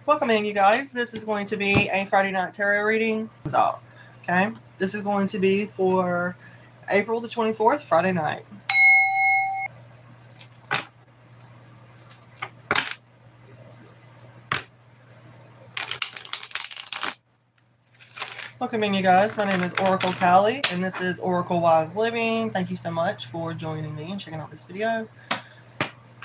Welcome in, you guys. This is going to be a Friday night tarot reading. Okay, this is going to be for April the 24th, Friday night. Welcome in, you guys. My name is Oracle Callie, and this is Oracle Wise Living. Thank you so much for joining me and checking out this video.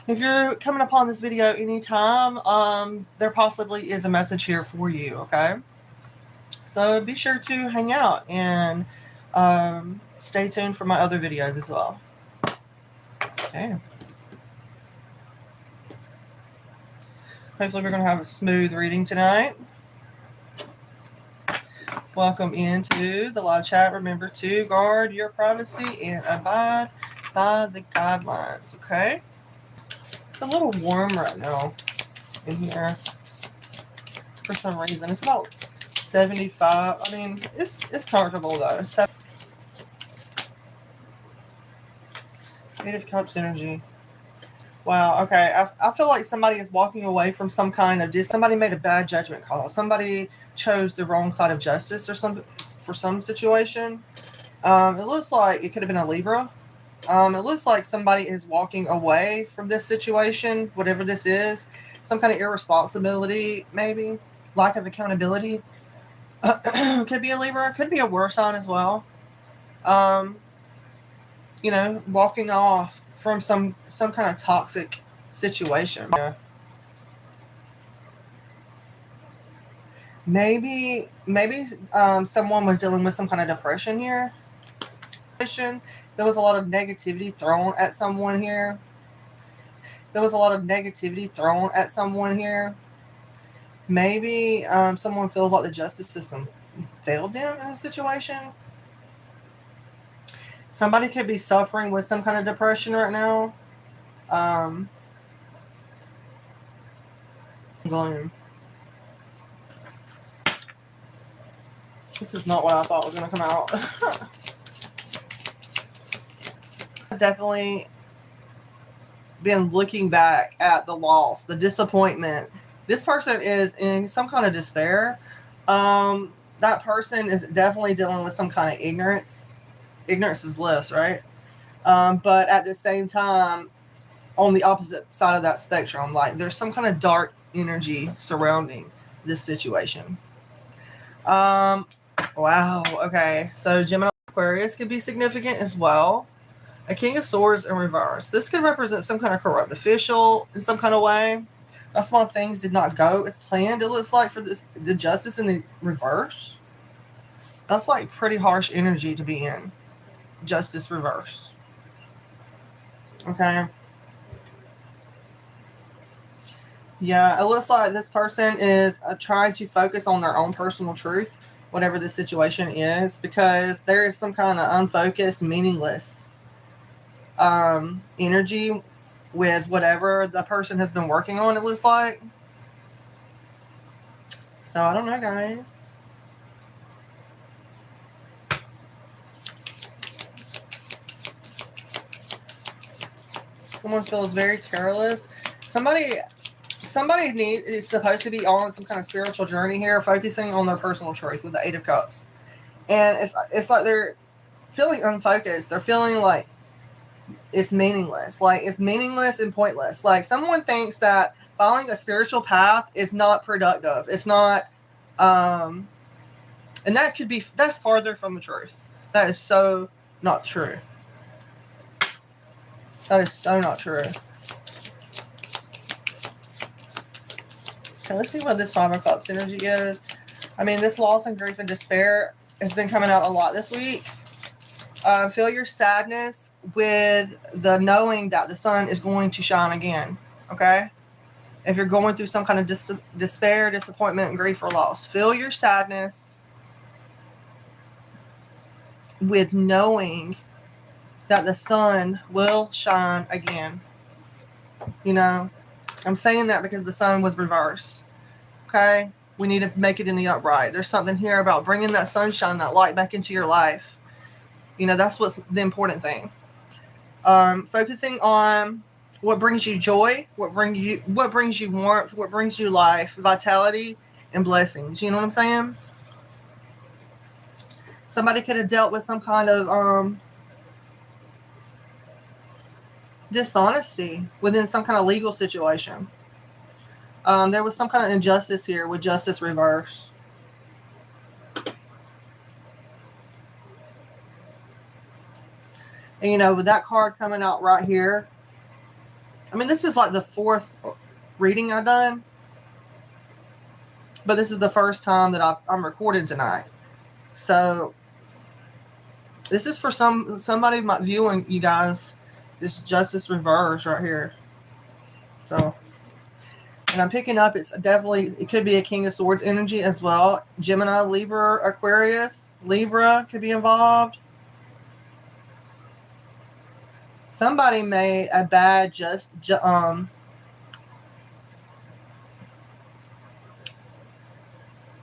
If you're coming upon this video anytime, there possibly is a message here for you, okay? So be sure to hang out and stay tuned for my other videos as well. Okay. Hopefully we're going to have a smooth reading tonight. Welcome into the live chat. Remember to guard your privacy and abide by the guidelines, okay? It's a little warm right now in here for some reason. It's about 75. I mean, it's comfortable though. Eight of Cups energy. Wow, okay. I feel like somebody is walking away from some kind of somebody made a bad judgment call. Somebody chose the wrong side of justice or for some situation. It looks like it could have been a Libra. It looks like somebody is walking away from this situation, whatever this is. Some kind of irresponsibility, maybe. Lack of accountability. Could be a Libra. Could be a war sign as well. You know, walking off from some kind of toxic situation. Yeah. Maybe someone was dealing with some kind of depression here. There was a lot of negativity thrown at someone here. Maybe someone feels like the justice system failed them in a situation. Somebody could be suffering with some kind of depression right now. Gloom. This is not what I thought was going to come out. Definitely been looking back at the loss, the disappointment. This person is in some kind of despair. That person is definitely dealing with some kind of ignorance. Ignorance is bliss, right? But at the same time, on the opposite side of that spectrum, like there's some kind of dark energy surrounding this situation. Wow. Okay. So Gemini Aquarius could be significant as well. A King of Swords in reverse. This could represent some kind of corrupt official in some kind of way. That's why things did not go as planned. It looks like for the justice in the reverse. That's like pretty harsh energy to be in. Justice reverse. Okay. Yeah, it looks like this person is trying to focus on their own personal truth, whatever the situation is, because there is some kind of unfocused, meaningless energy with whatever the person has been working on, it looks like. So, I don't know, guys. Someone feels very careless. Somebody is supposed to be on some kind of spiritual journey here, focusing on their personal truth with the Eight of Cups. And it's like they're feeling unfocused. They're feeling like it's meaningless. Like it's meaningless and pointless. Like someone thinks that following a spiritual path is not productive. It's not, and that's farther from the truth. That is so not true. That is so not true. Okay, let's see what this Five of Cups energy is. I mean, this loss and grief and despair has been coming out a lot this week. Feel your sadness with the knowing that the sun is going to shine again. Okay? If you're going through some kind of despair, disappointment, and grief or loss, feel your sadness with knowing that the sun will shine again. You know, I'm saying that because the sun was reversed. Okay? We need to make it in the upright. There's something here about bringing that sunshine, that light back into your life. You know, that's what's the important thing. Focusing on what brings you joy, what brings you warmth, what brings you life, vitality, and blessings. You know what I'm saying? Somebody could have dealt with some kind of dishonesty within some kind of legal situation. There was some kind of injustice here with justice reverse. And, you know, with that card coming out right here, I mean, this is like the 4th reading I've done. But this is the first time that I'm recording tonight. So, this is for somebody viewing, you guys, this justice reverse right here. So, and I'm picking up, it could be a King of Swords energy as well. Gemini, Libra, Aquarius, Libra could be involved. Somebody made a bad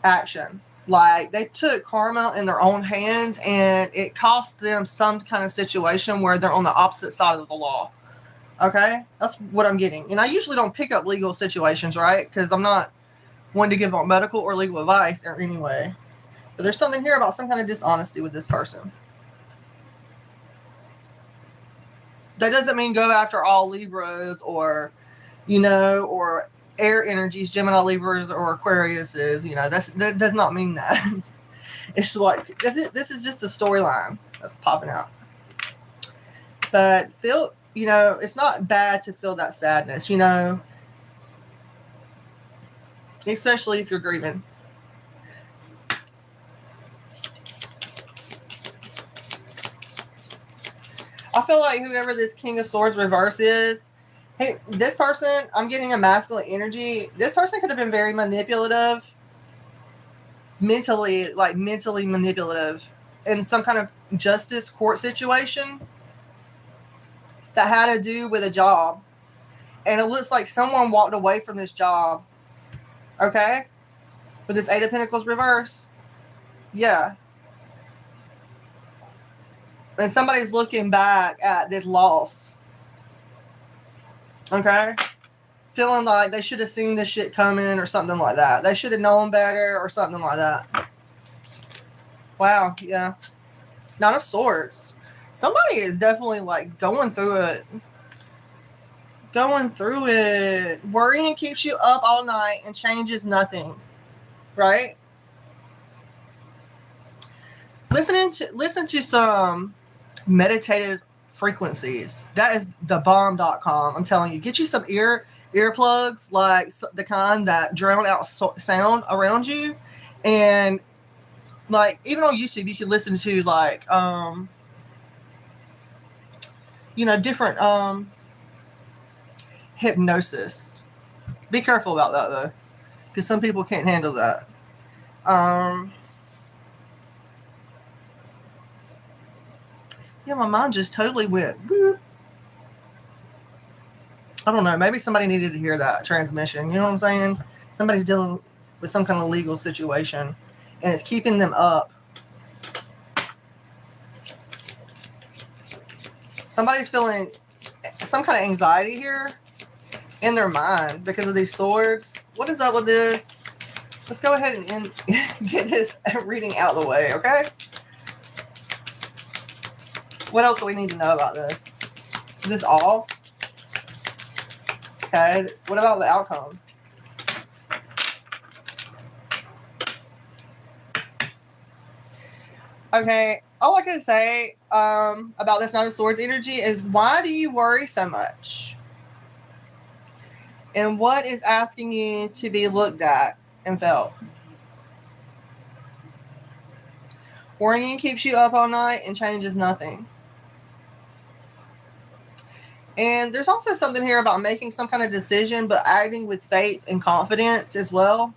action. Like, they took karma in their own hands, and it cost them some kind of situation where they're on the opposite side of the law. Okay? That's what I'm getting. And I usually don't pick up legal situations, right? Because I'm not one to give out medical or legal advice or anyway. But there's something here about some kind of dishonesty with this person. That doesn't mean go after all Libras or, you know, or air energies, Gemini, Libras, or Aquariuses. You know, that does not mean that. It's like, this is just the storyline that's popping out. But you know, it's not bad to feel that sadness, you know, especially if you're grieving. I feel like whoever this King of Swords reverse is, hey, this person, I'm getting a masculine energy. This person could have been very manipulative, mentally manipulative in some kind of justice court situation that had to do with a job. And it looks like someone walked away from this job. Okay? With this 8 of Pentacles reverse. Yeah. And somebody's looking back at this loss. Okay? Feeling like they should have seen this shit coming or something like that. They should have known better or something like that. Wow, yeah. Nine of Swords. Somebody is definitely like going through it. Going through it. Worrying keeps you up all night and changes nothing. Right? Listen to some meditative frequencies. That is thebomb.com. I'm telling you, get you some earplugs, like the kind that drown out sound around you, and like even on YouTube you can listen to like you know, different hypnosis. Be careful about that though, because some people can't handle that. Yeah, my mind just totally went. Boop. I don't know. Maybe somebody needed to hear that transmission. You know what I'm saying? Somebody's dealing with some kind of legal situation, and it's keeping them up. Somebody's feeling some kind of anxiety here in their mind because of these swords. What is up with this? Let's go ahead and get this reading out of the way, okay? What else do we need to know about this? Is this all? Okay, what about the outcome? Okay, all I can say about this Knight of Swords energy is, why do you worry so much? And what is asking you to be looked at and felt? Worrying keeps you up all night and changes nothing. And there's also something here about making some kind of decision, but acting with faith and confidence as well.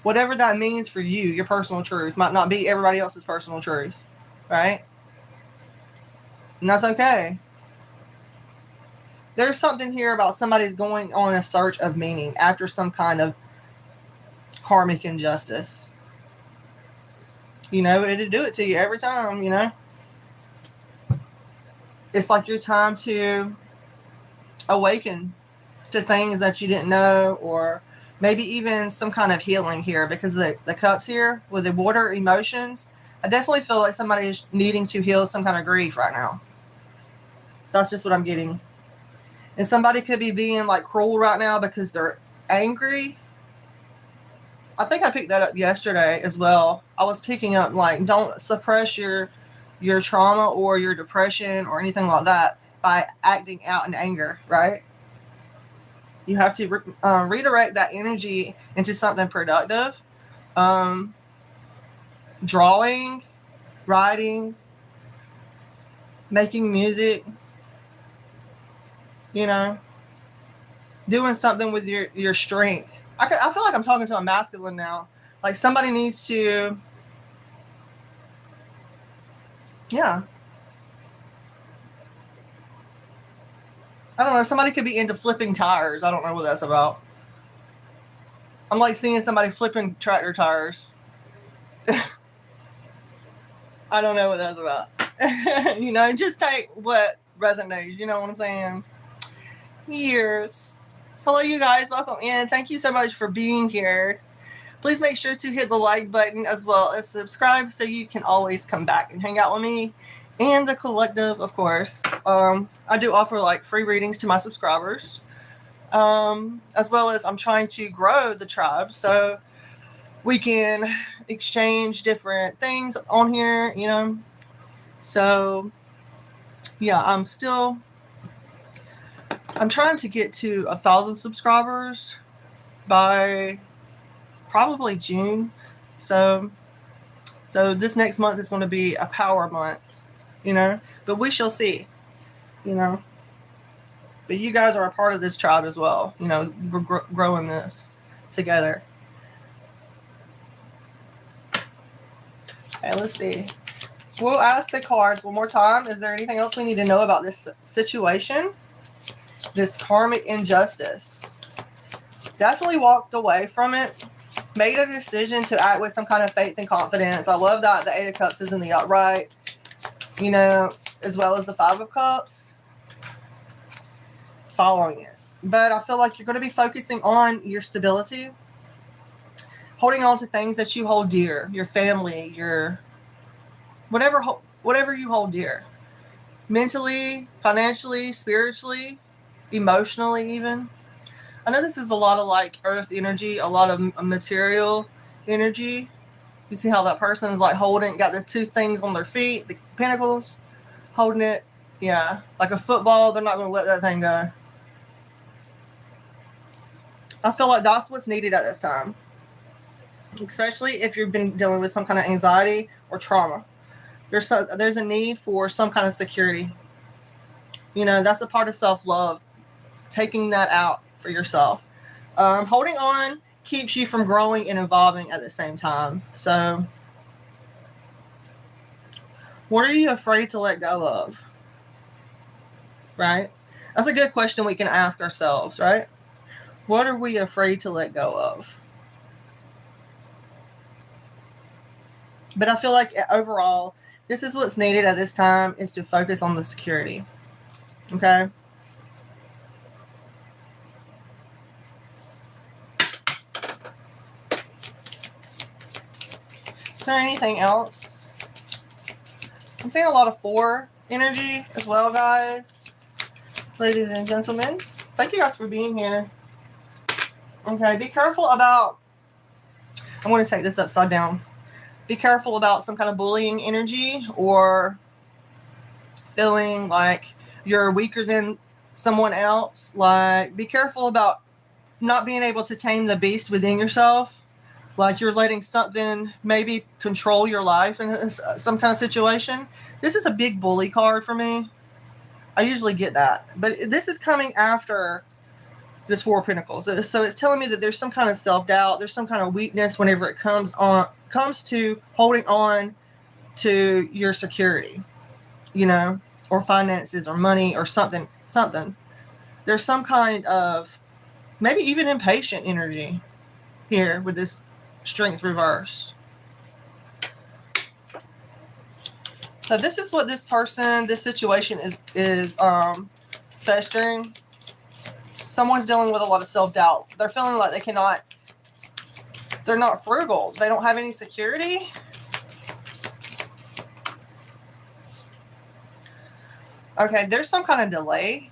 Whatever that means for you, your personal truth might not be everybody else's personal truth, right? And that's okay. There's something here about somebody's going on a search of meaning after some kind of karmic injustice. You know, it'll do it to you every time, you know. It's like your time to awaken to things that you didn't know, or maybe even some kind of healing here, because the cups here with the water emotions, I definitely feel like somebody is needing to heal some kind of grief right now. That's just what I'm getting. And somebody could be being like cruel right now because they're angry. I think I picked that up yesterday as well. I was picking up like, don't suppress your trauma or your depression or anything like that by acting out in anger, right? You have to redirect that energy into something productive. Drawing, writing, making music, you know, doing something with your strength. I feel like I'm talking to a masculine now. Like somebody needs to, yeah. I don't know. Somebody could be into flipping tires. I don't know what that's about. I'm like seeing somebody flipping tractor tires. I don't know what that's about. You know, just take what resonates. You know what I'm saying? Years. Hello, you guys. Welcome in. Thank you so much for being here. Please make sure to hit the like button as well as subscribe so you can always come back and hang out with me and the collective, of course. I do offer like free readings to my subscribers, as well as I'm trying to grow the tribe so we can exchange different things on here, you know. So yeah, I'm trying to get to 1,000 subscribers by probably June. So this next month is going to be a power month, you know, but we shall see, you know. But you guys are a part of this tribe as well, you know. We're growing this together. Okay, let's see. We'll ask the cards one more time. Is there anything else we need to know about this situation? This karmic injustice. Definitely walked away from it. Made a decision to act with some kind of faith and confidence. I love that the 8 of Cups is in the upright, you know, as well as the 5 of Cups. Following it. But I feel like you're going to be focusing on your stability. Holding on to things that you hold dear. Your family, your whatever you hold dear. Mentally, financially, spiritually, emotionally even. I know this is a lot of like earth energy, a lot of material energy. You see how that person is like holding, got the 2 things on their feet, the pentacles, holding it. Yeah, like a football. They're not going to let that thing go. I feel like that's what's needed at this time. Especially if you've been dealing with some kind of anxiety or trauma. There's a need for some kind of security. You know, that's a part of self-love. Taking that out for yourself. Holding on keeps you from growing and evolving at the same time. So, what are you afraid to let go of? Right? That's a good question we can ask ourselves, right? What are we afraid to let go of? But I feel like overall, this is what's needed at this time, is to focus on the security. Okay? Is there anything else? I'm seeing a lot of 4 energy as well, guys. Ladies and gentlemen, thank you guys for being here. Okay, be careful about, I'm going to take this upside down. Be careful about some kind of bullying energy or feeling like you're weaker than someone else. Like, be careful about not being able to tame the beast within yourself. Like you're letting something maybe control your life in some kind of situation. This is a big bully card for me. I usually get that. But this is coming after this 4 of Pentacles. So it's telling me that there's some kind of self-doubt. There's some kind of weakness whenever it comes to holding on to your security, you know, or finances or money or something. There's some kind of maybe even impatient energy here with this Strength reverse. So this is what this situation is festering. Someone's dealing with a lot of self-doubt. They're feeling like they're not frugal. They don't have any security. Okay, there's some kind of delay.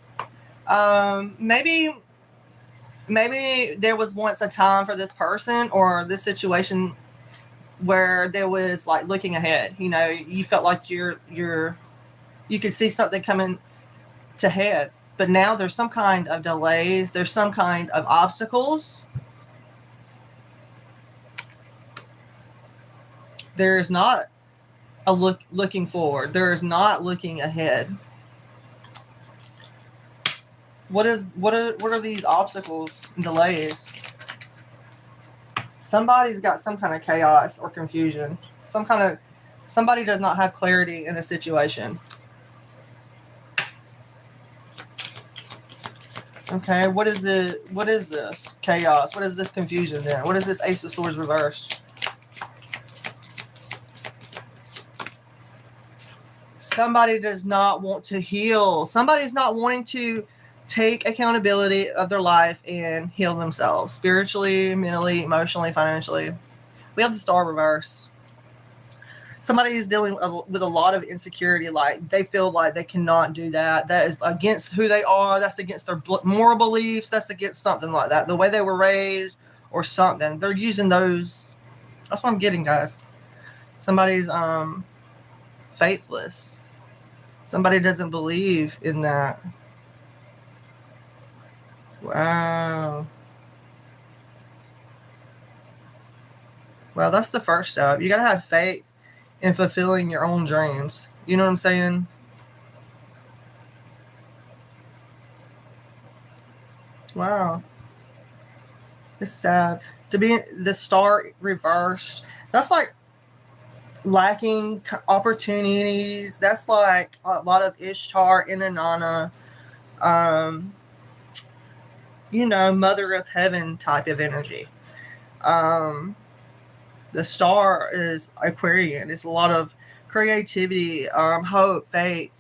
Maybe there was once a time for this person or this situation where there was like looking ahead. You know, you felt like you could see something coming to head. But now there's some kind of delays. There's some kind of obstacles. There is not a looking forward. There is not looking ahead. What are these obstacles and delays? Somebody's got some kind of chaos or confusion. Somebody does not have clarity in a situation. Okay, what is this? Chaos. What is this confusion then? What is this Ace of Swords reversed? Somebody does not want to heal. Somebody's not wanting to take accountability of their life and heal themselves spiritually, mentally, emotionally, financially. We have the Star reverse. Somebody is dealing with a lot of insecurity. Like they feel like they cannot do that. That is against who they are. That's against their moral beliefs. That's against something like that. The way they were raised or something. They're using those. That's what I'm getting, guys. Somebody's faithless. Somebody doesn't believe in that. Wow. Well, that's the first step. You got to have faith in fulfilling your own dreams. You know what I'm saying? Wow. It's sad. To be the Star reversed, that's like lacking opportunities. That's like a lot of Ishtar, Inanna, you know, Mother of Heaven type of energy. The Star is Aquarian. It's a lot of creativity, hope, faith.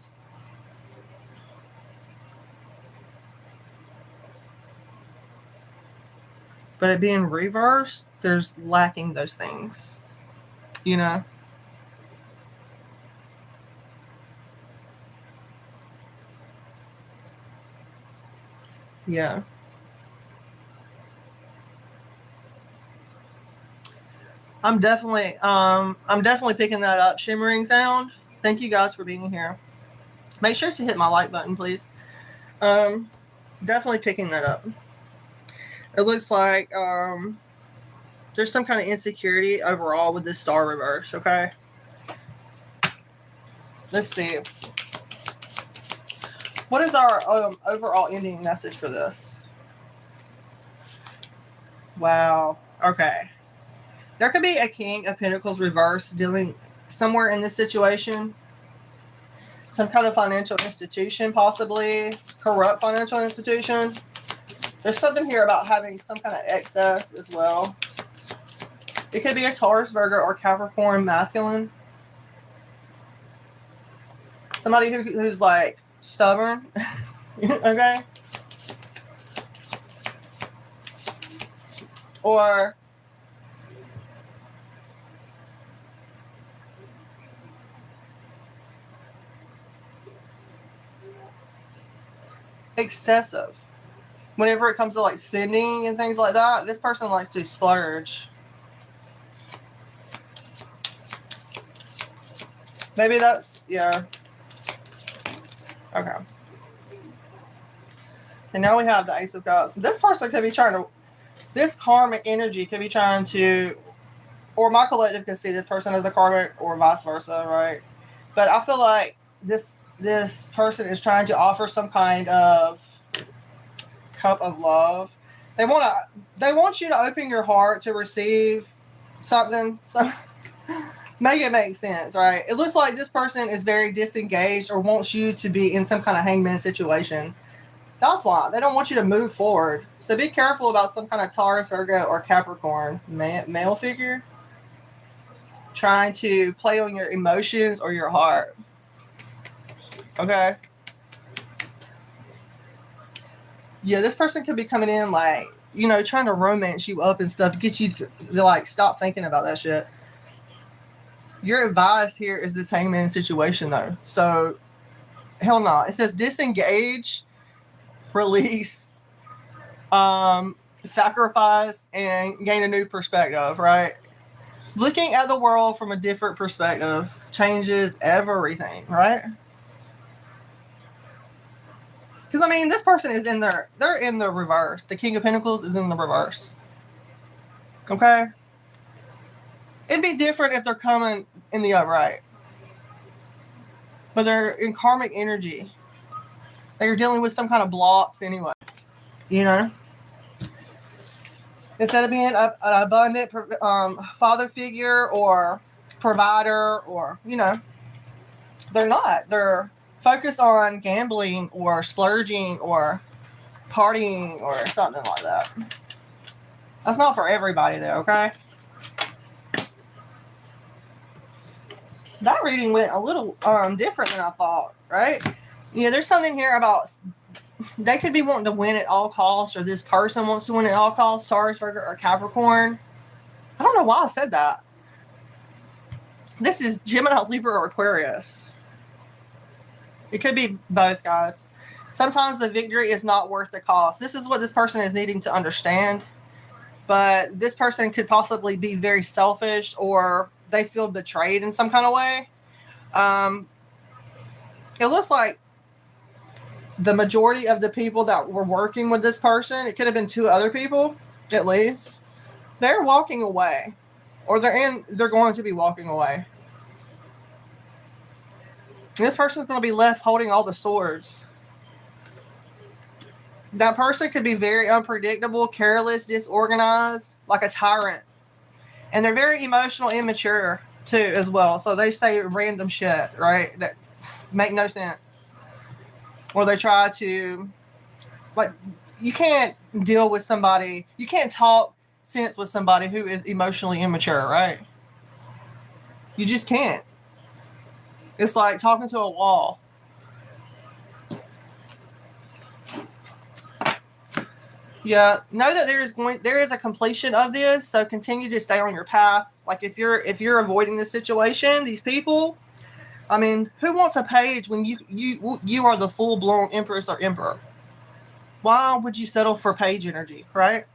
But it being reversed, there's lacking those things. You know? Yeah. I'm definitely picking that up. Shimmering sound. Thank you guys for being here. Make sure to hit my like button, please. Definitely picking that up. It looks like there's some kind of insecurity overall with this Star reverse, okay? Let's see. What is our overall ending message for this? Wow. Okay. There could be a King of Pentacles reverse dealing somewhere in this situation. Some kind of financial institution, possibly. Corrupt financial institution. There's something here about having some kind of excess as well. It could be a Taurus, Virgo, or Capricorn masculine. Somebody who's like stubborn. Okay? Or excessive. Whenever it comes to like spending and things like that, this person likes to splurge. Maybe that's, yeah. Okay. And now we have the Ace of Cups. This person could be trying to, this karmic energy could be trying to, or my collective could see this person as a karmic or vice versa, right? But I feel like this person is trying to offer some kind of cup of love. They want you to open your heart to receive something. So make it make sense, right? It looks like this person is very disengaged or wants you to be in some kind of hangman situation. That's why. They don't want you to move forward. So be careful about some kind of Taurus, Virgo, or Capricorn male figure trying to play on your emotions or your heart. Okay? Yeah, this person could be coming in like, you know, trying to romance you up and stuff to get you to like stop thinking about that shit. Your advice here is this hangman situation though. So hell no. It says disengage, release, sacrifice, and gain a new perspective, right? Looking at the world from a different perspective changes everything, right? Because I mean, this person is in there. They're in the reverse. The King of Pentacles is in the reverse. Okay? It'd be different if they're coming in the upright. But they're in karmic energy. They're dealing with some kind of blocks anyway. You know? Instead of being an abundant father figure or provider or, you know, they're not. They're focused on gambling or splurging or partying or something like that. That's not for everybody though, okay? That reading went a little different than I thought, right? Yeah, there's something here about they could be wanting to win at all costs, or this person wants to win at all costs, Taurus, Virgo, or Capricorn. I don't know why I said that. This is Gemini, Libra, or Aquarius. It could be both, guys. Sometimes the victory is not worth the cost. This is what this person is needing to understand. But this person could possibly be very selfish, or they feel betrayed in some kind of way. It looks like the majority of the people that were working with this person, it could have been 2 other people, at least. They're walking away. Or they're going to be walking away. And this person's going to be left holding all the swords. That person could be very unpredictable, careless, disorganized, like a tyrant. And they're very emotional, immature, too, as well. So they say random shit, right? That make no sense. Or they try to, like, you can't deal with somebody, you can't talk sense with somebody who is emotionally immature, right? You just can't. It's like talking to a wall. Yeah, know that there is a completion of this, so continue to stay on your path. Like if you're avoiding this situation, these people, I mean, who wants a page when you are the full-blown empress or emperor? Why would you settle for page energy, right?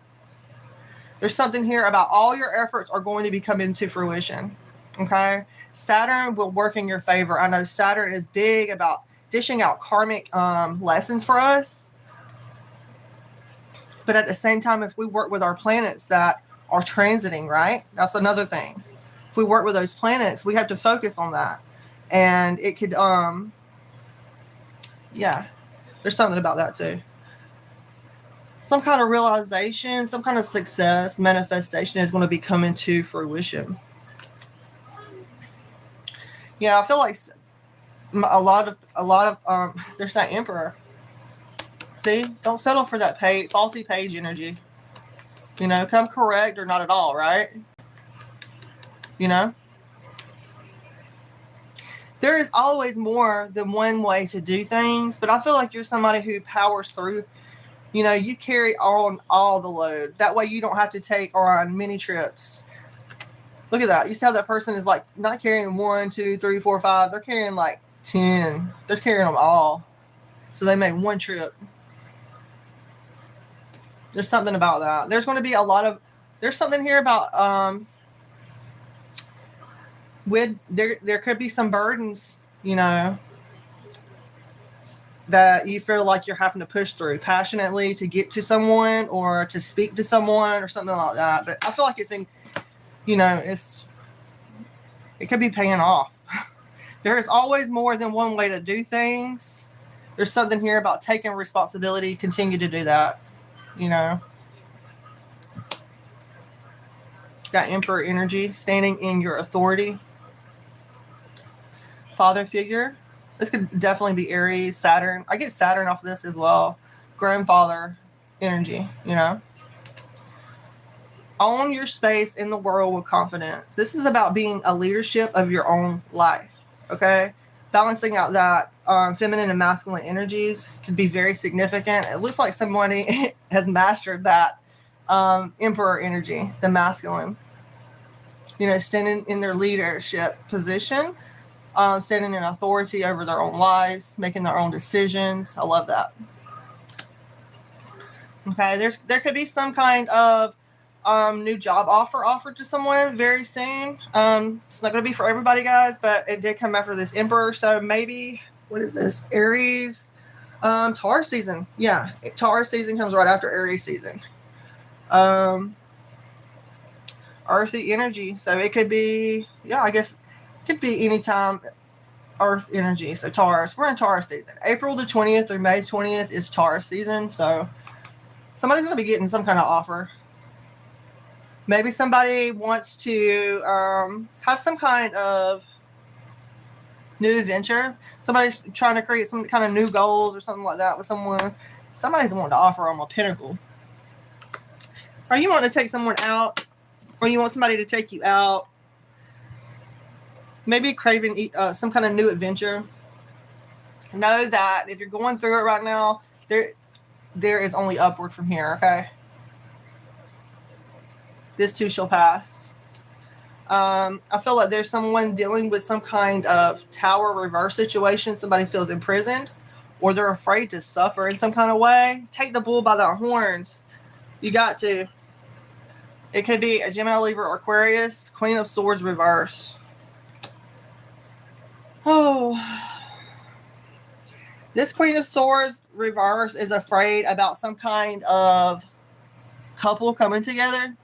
There's something here about all your efforts are going to be coming to fruition, okay? Saturn will work in your favor. I know Saturn is big about dishing out karmic lessons for us. But at the same time, if we work with our planets that are transiting, right? That's another thing. If we work with those planets, we have to focus on that. And it could, yeah, there's something about that too. Some kind of realization, some kind of success, manifestation is going to be coming to fruition. Yeah, I feel like a lot of there's that emperor. See, don't settle for that faulty page energy. You know, come correct or not at all, right? You know? There is always more than one way to do things, but I feel like you're somebody who powers through. You know, you carry on all the load. That way you don't have to take on many trips. Look at that. You see how that person is like not carrying 1, 2, 3, 4, 5. They're carrying like 10. They're carrying them all. So they make one trip. There's something about that. There's going to be there's something here about there could be some burdens, you know, that you feel like you're having to push through passionately to get to someone or to speak to someone or something like that. But I feel like it's in, you know, it could be paying off. There is always more than one way to do things. There's something here about taking responsibility. Continue to do that. You know, got Emperor energy, standing in your authority. Father figure. This could definitely be Aries, Saturn. I get Saturn off of this as well. Grandfather energy, you know. Own your space in the world with confidence. This is about being a leadership of your own life, okay? balancing out that feminine and masculine energies could be very significant. It looks like somebody has mastered that emperor energy, the masculine. You know, standing in their leadership position, standing in authority over their own lives, making their own decisions. I love that. Okay, there could be some kind of new job offered to someone very soon. It's not going to be for everybody, guys, but it did come after this Emperor. So maybe, what is this? Aries, Taurus season. Yeah, Taurus season comes right after Aries season. Earthy energy. So it could be, yeah, I guess it could be anytime Earth energy. So Taurus, we're in Taurus season. April the 20th through May 20th is Taurus season. So somebody's going to be getting some kind of offer. Maybe somebody wants to have some kind of new adventure. Somebody's trying to create some kind of new goals or something like that with someone. Somebody's wanting to offer them a pinnacle. Or you want to take someone out, or you want somebody to take you out. Maybe craving some kind of new adventure. Know that if you're going through it right now, there is only upward from here, okay? This too shall pass. I feel like there's someone dealing with some kind of tower reverse situation. Somebody feels imprisoned, or they're afraid to suffer in some kind of way. Take the bull by the horns. You got to. It could be a Gemini, Libra, or Aquarius. Queen of Swords reverse. Oh. This Queen of Swords reverse is afraid about some kind of couple coming together.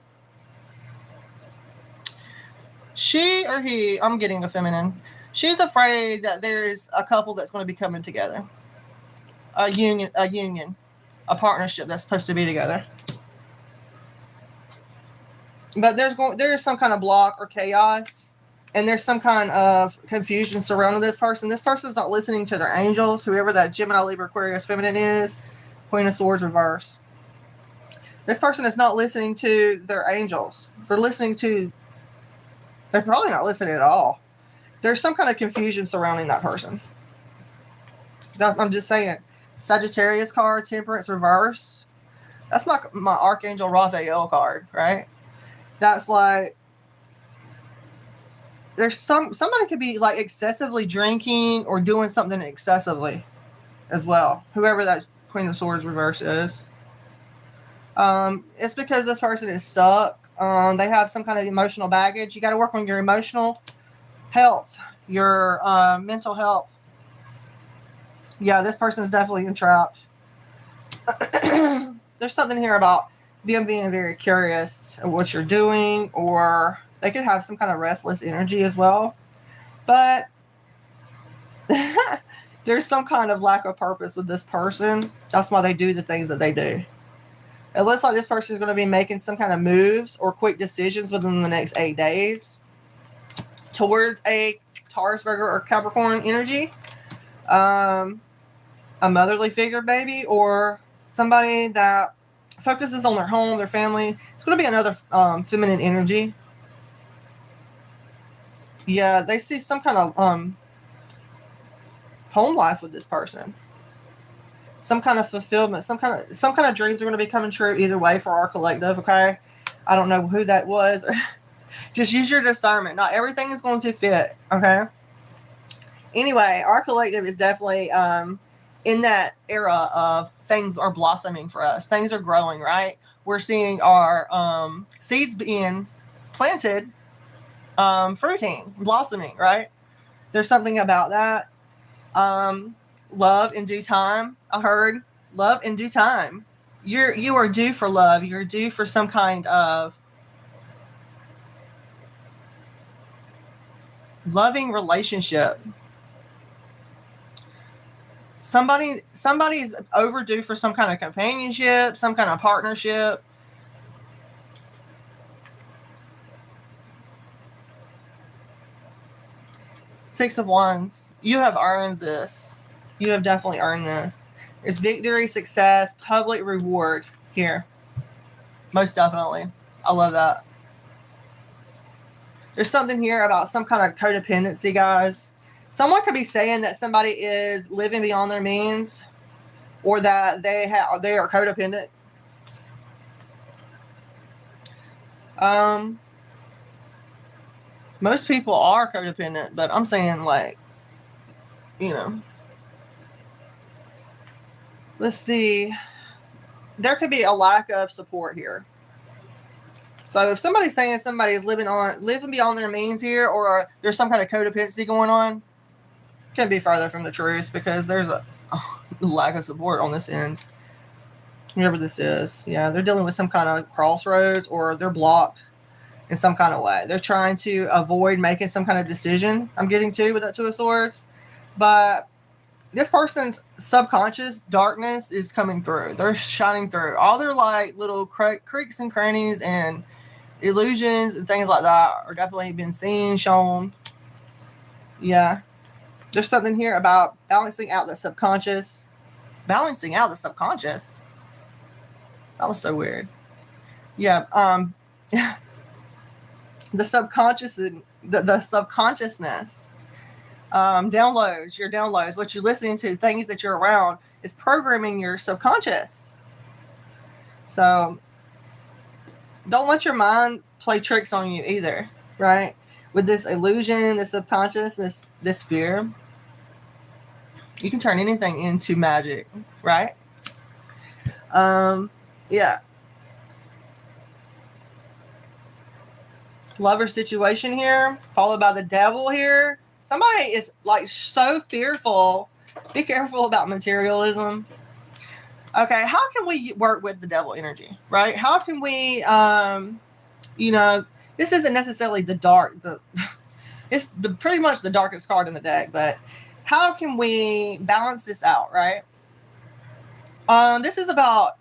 She or he, I'm getting a feminine. She's afraid that there's a couple that's going to be coming together. A union, a partnership that's supposed to be together. But there's some kind of block or chaos, and there's some kind of confusion surrounding this person. This person's not listening to their angels, whoever that Gemini, Libra, Aquarius, feminine is. Queen of Swords reverse. This person is not listening to their angels. They're probably not listening at all. There's some kind of confusion surrounding that person. I'm just saying. Sagittarius card, Temperance reverse. That's my Archangel Raphael card, right? That's like, there's somebody could be like excessively drinking or doing something excessively as well. Whoever that Queen of Swords reverse is. It's because this person is stuck. They have some kind of emotional baggage. You got to work on your emotional health, your mental health. Yeah, this person is definitely entrapped. There's something here about them being very curious of what you're doing, or they could have some kind of restless energy as well. But there's some kind of lack of purpose with this person. That's why they do the things that they do. It looks like this person is going to be making some kind of moves or quick decisions within the next 8 days towards a Taurus, Virgo, or Capricorn energy. A motherly figure, maybe, or somebody that focuses on their home, their family. It's going to be another feminine energy. Yeah, they see some kind of home life with this person. Some kind of fulfillment, some kind of dreams are going to be coming true either way for our collective, okay? I don't know who that was. Just use your discernment. Not everything is going to fit, okay? Anyway, our collective is definitely in that era of things are blossoming for us. Things are growing, right? We're seeing our seeds being planted, fruiting, blossoming, right? There's something about that. Love in due time. I heard love in due time. You are due for love. You're due for some kind of loving relationship. Somebody's overdue for some kind of companionship, some kind of partnership. Six of Wands. You have earned this. You have definitely earned this. There's victory, success, public reward here. Most definitely. I love that. There's something here about some kind of codependency, guys. Someone could be saying that somebody is living beyond their means, or that they are codependent. Most people are codependent, but I'm saying, like, you know, let's see. There could be a lack of support here. So if somebody's saying somebody is living beyond their means here, or there's some kind of codependency going on, can't be further from the truth, because there's a lack of support on this end. Whoever this is, yeah, they're dealing with some kind of crossroads, or they're blocked in some kind of way. They're trying to avoid making some kind of decision. I'm getting to with that Two of Swords, but this person's subconscious darkness is coming through. They're shining through. All their like little creaks and crannies and illusions and things like that are definitely been seen, shown. Yeah. There's something here about balancing out the subconscious. Balancing out the subconscious? That was so weird. Yeah. The subconscious, the subconsciousness. Downloads, your downloads, what you're listening to, things that you're around, is programming your subconscious. So don't let your mind play tricks on you either, right? With this illusion, this subconscious, this fear, you can turn anything into magic, right? Yeah. Lover situation here, followed by the devil here. Somebody is like so fearful. Be careful about materialism. Okay, how can we work with the devil energy, right? How can we, you know, this isn't necessarily it's pretty much the darkest card in the deck, but how can we balance this out, right? This is about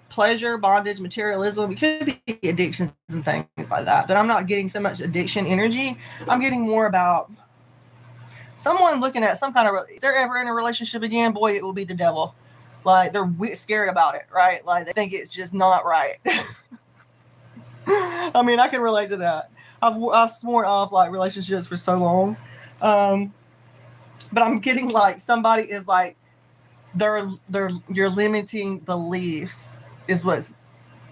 pleasure, bondage, materialism. It could be addictions and things like that, but I'm not getting so much addiction energy. I'm getting more about someone looking at some kind of, if they're ever in a relationship again, boy, it will be the devil. Like, they're scared about it, right? Like, they think it's just not right. I mean, I can relate to that. I've sworn off like relationships for so long, but I'm getting like somebody is like your limiting beliefs is what's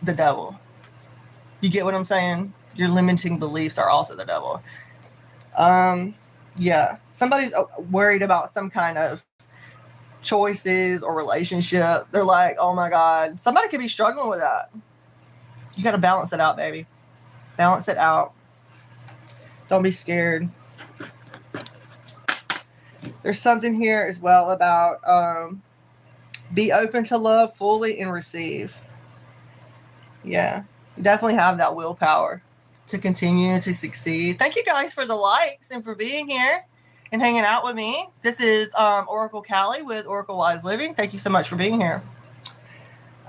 the devil. You get what I'm saying? Your limiting beliefs are also the devil. Yeah, somebody's worried about some kind of choices or relationship. They're like, oh my God, somebody could be struggling with that. You got to balance it out, baby. Balance it out. Don't be scared. There's something here as well about be open to love fully and receive. Yeah, you definitely have that willpower to continue to succeed. Thank you guys for the likes and for being here and hanging out with me. This is Oracle Callie with Oracle Wise Living. Thank you so much for being here.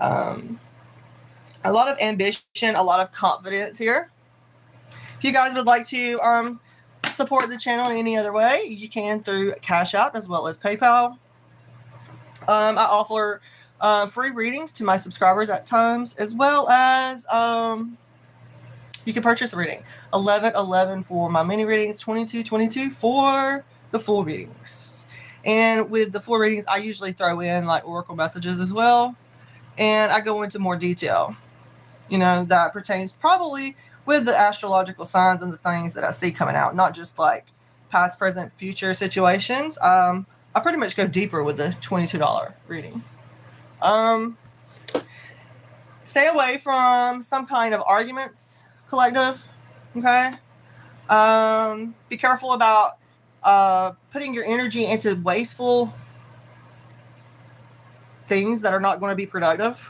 A lot of ambition, a lot of confidence here. If you guys would like to support the channel in any other way, you can through Cashapp as well as PayPal. I offer free readings to my subscribers at times, as well as you can purchase a reading. $11.11 for my mini readings, $22.22 for the full readings. And with the full readings, I usually throw in like Oracle messages as well. And I go into more detail, you know, that pertains probably with the astrological signs and the things that I see coming out, not just like past, present, future situations. I pretty much go deeper with the $22 reading. Stay away from some kind of arguments, collective. Okay. Be careful about putting your energy into wasteful things that are not going to be productive.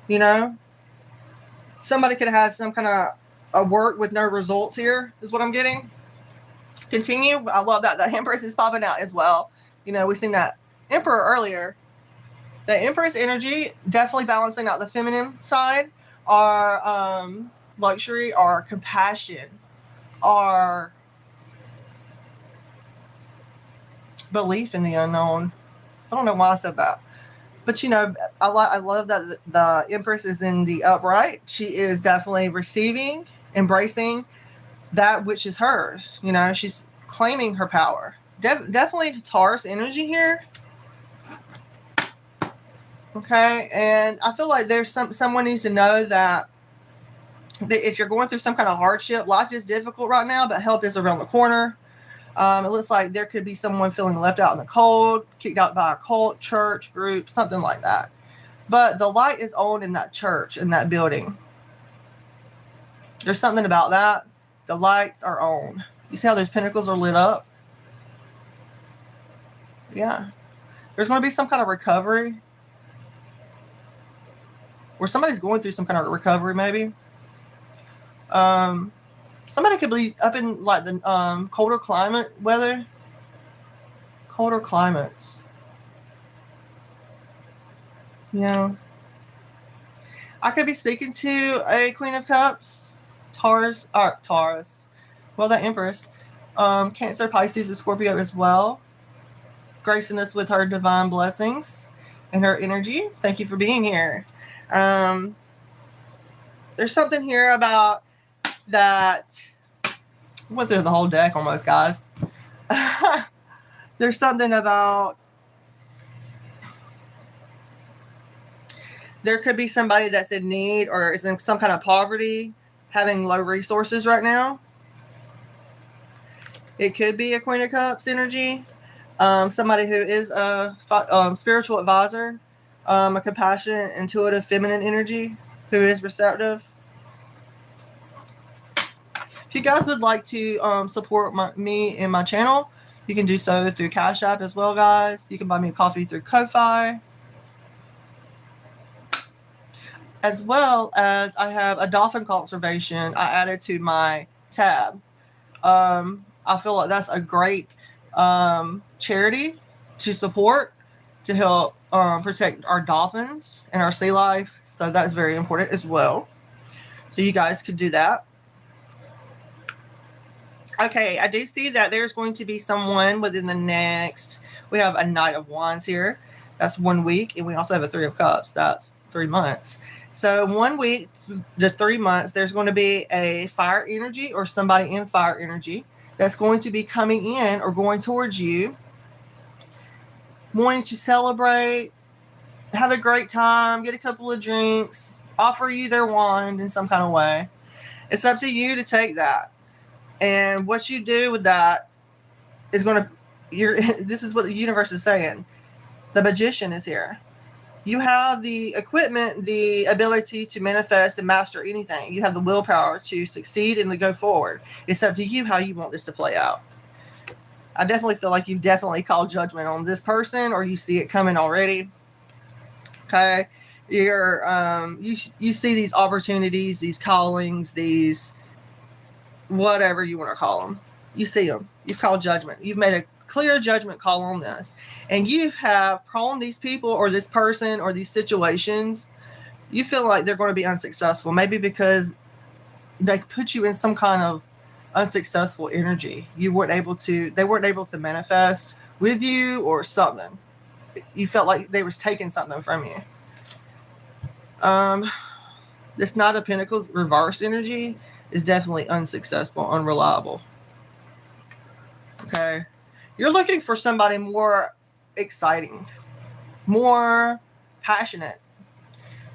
You know, somebody could have had some kind of a work with no results here, is what I'm getting. Continue. I love that the Empress is popping out as well. You know, we've seen that Emperor earlier. The Empress energy definitely balancing out the feminine side, our luxury, our compassion, our belief in the unknown. I don't know why I said that, but you know, I love that the Empress is in the upright. She is definitely receiving, embracing that which is hers. You know, she's claiming her power. Definitely Taurus energy here. Okay, and I feel like there's someone needs to know that if you're going through some kind of hardship, life is difficult right now, but help is around the corner. It looks like there could be someone feeling left out in the cold, kicked out by a cult, church, group, something like that. But the light is on in that church, in that building. There's something about that. The lights are on. You see how those pinnacles are lit up? Yeah. There's going to be some kind of recovery. Or somebody's going through some kind of recovery, maybe. Somebody could be up in like the colder climate weather. Colder climates. Yeah. I could be speaking to a Queen of Cups. Taurus. Well, that Empress. Cancer, Pisces, and Scorpio as well. Gracing us with her divine blessings and her energy. Thank you for being here. There's something here about that. Went through the whole deck almost, guys. There's something about there could be somebody that's in need or is in some kind of poverty, having low resources right now. It could be a Queen of Cups energy. Somebody who is a spiritual advisor, a compassionate, intuitive, feminine energy, who is receptive. If you guys would like to support me and my channel, you can do so through Cash App as well, guys. You can buy me a coffee through Ko-Fi. As well as I have a dolphin conservation I added to my tab. I feel like that's a great charity to support to help protect our dolphins and our sea life. So that's very important as well. So you guys could do that. Okay, I do see that there's going to be someone within the next... We have a Knight of Wands here. That's 1 week. And we also have a Three of Cups. That's 3 months. So 1 week to 3 months, there's going to be a fire energy or somebody in fire energy that's going to be coming in or going towards you, wanting to celebrate, have a great time, get a couple of drinks, offer you their wand in some kind of way. It's up to you to take that. And what you do with that is going to... This is what the universe is saying. The Magician is here. You have the equipment, the ability to manifest and master anything. You have the willpower to succeed and to go forward. It's up to you how you want this to play out. I definitely feel like you've definitely called judgment on this person, or you see it coming already. Okay, you see these opportunities, these callings, these whatever you want to call them. You see them. You've called judgment. You've made a clear judgment call on this, and you have prone these people or this person or these situations. You feel like they're going to be unsuccessful, maybe because they put you in some kind of unsuccessful energy. They weren't able to manifest with you or something. You felt like they was taking something from you. This Knight of Pentacles reverse energy is definitely unsuccessful, unreliable. Okay. You're looking for somebody more exciting, more passionate.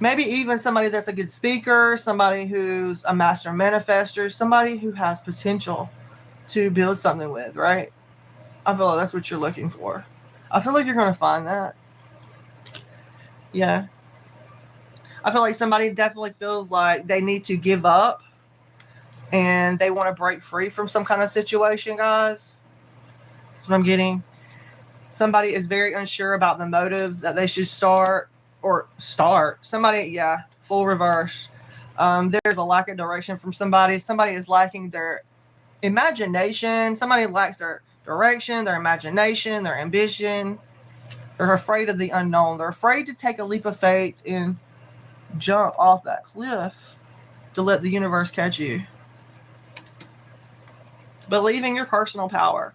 Maybe even somebody that's a good speaker, somebody who's a master manifester, somebody who has potential to build something with, right? I feel like that's what you're looking for. I feel like you're going to find that. Yeah. I feel like somebody definitely feels like they need to give up and they want to break free from some kind of situation, guys. That's what I'm getting. Somebody is very unsure about the motives that they should start. Somebody, yeah, full reverse. There's a lack of direction from somebody. Somebody is lacking their imagination. Somebody lacks their direction, their imagination, their ambition. They're afraid of the unknown. They're afraid to take a leap of faith and jump off that cliff to let the universe catch you. Believe in your personal power.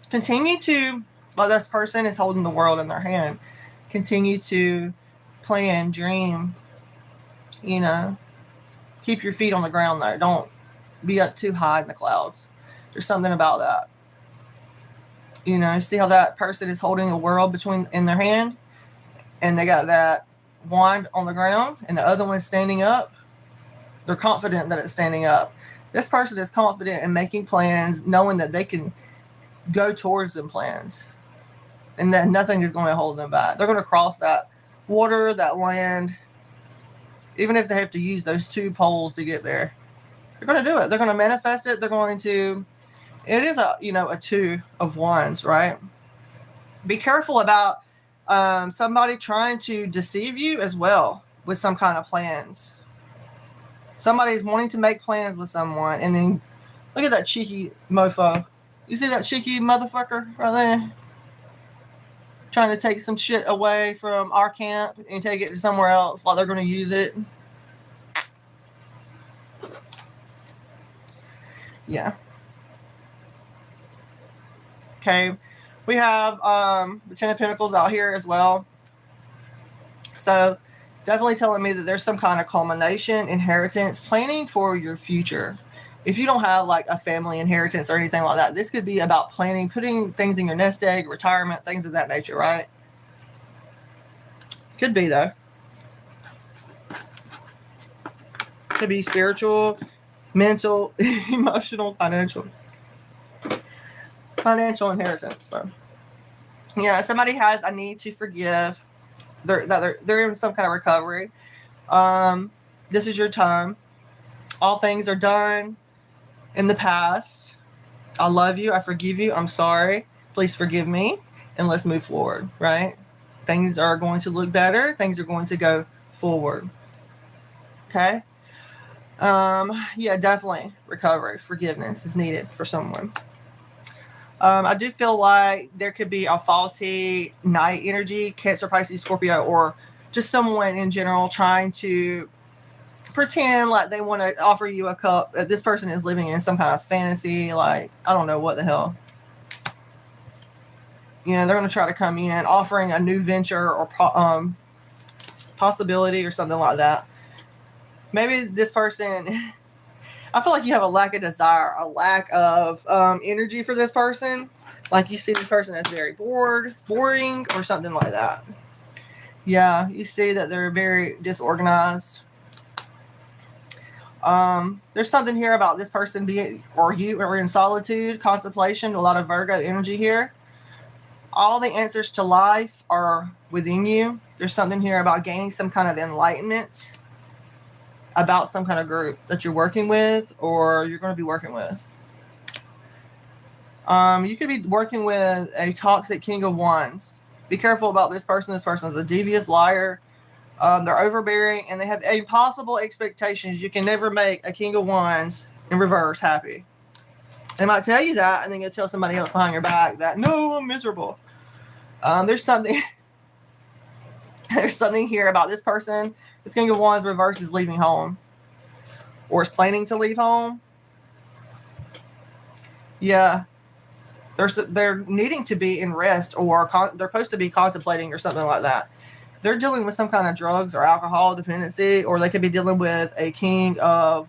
Continue to, like this person is holding the world in their hand. Continue to plan, dream, keep your feet on the ground though. Don't be up too high in the clouds. There's something about that. You know, see how that person is holding a world in their hand, and they got that wand on the ground, and the other one's standing up. They're confident that it's standing up. This person is confident in making plans, knowing that they can go towards them plans, and that nothing is going to hold them back. They're going to cross that water, that land, even if they have to use those 2 poles to get there. They're going to do it. They're going to manifest it. They're going to. It is a 2 of wands, right? Be careful about somebody trying to deceive you as well with some kind of plans. Somebody's wanting to make plans with someone, and then look at that cheeky mofo. You see that cheeky motherfucker right there? Trying to take some shit away from our camp and take it to somewhere else like they're going to use it. Yeah. Okay. We have the 10 of Pentacles out here as well. So definitely telling me that there's some kind of culmination, inheritance, planning for your future. If you don't have like a family inheritance or anything like that, this could be about planning, putting things in your nest egg, retirement, things of that nature, right? Could be, though. Could be spiritual, mental, emotional, financial inheritance. So, yeah, somebody has a need to forgive. They're in some kind of recovery. This is your time. All things are done in the past. I love you. I forgive you. I'm sorry. Please forgive me. And let's move forward, right? Things are going to look better. Things are going to go forward. Okay? Yeah, definitely recovery. Forgiveness is needed for someone. I do feel like there could be a faulty night energy, Cancer, Pisces, Scorpio, or just someone in general trying to pretend like they want to offer you a cup. This person is living in some kind of fantasy, like, I don't know what the hell. You know, they're going to try to come in offering a new venture or possibility or something like that. Maybe this person, I feel like you have a lack of desire, a lack of energy for this person. Like you see this person as very boring, or something like that. Yeah, you see that they're very disorganized. There's something here about this person being, or you are in solitude, contemplation, a lot of Virgo energy here. All the answers to life are within you. There's something here about gaining some kind of enlightenment about some kind of group that you're working with, or you're going to be working with. You could be working with a toxic King of Wands. Be careful about this person. This person is a devious liar. They're overbearing, and they have impossible expectations. You can never make a King of Wands in reverse happy. They might tell you that, and then you'll tell somebody else behind your back that, no, I'm miserable. There's something here about this person. This King of Wands reverse is leaving home, or is planning to leave home. Yeah. They're needing to be in rest, or they're supposed to be contemplating or something like that. They're dealing with some kind of drugs or alcohol dependency, or they could be dealing with a King of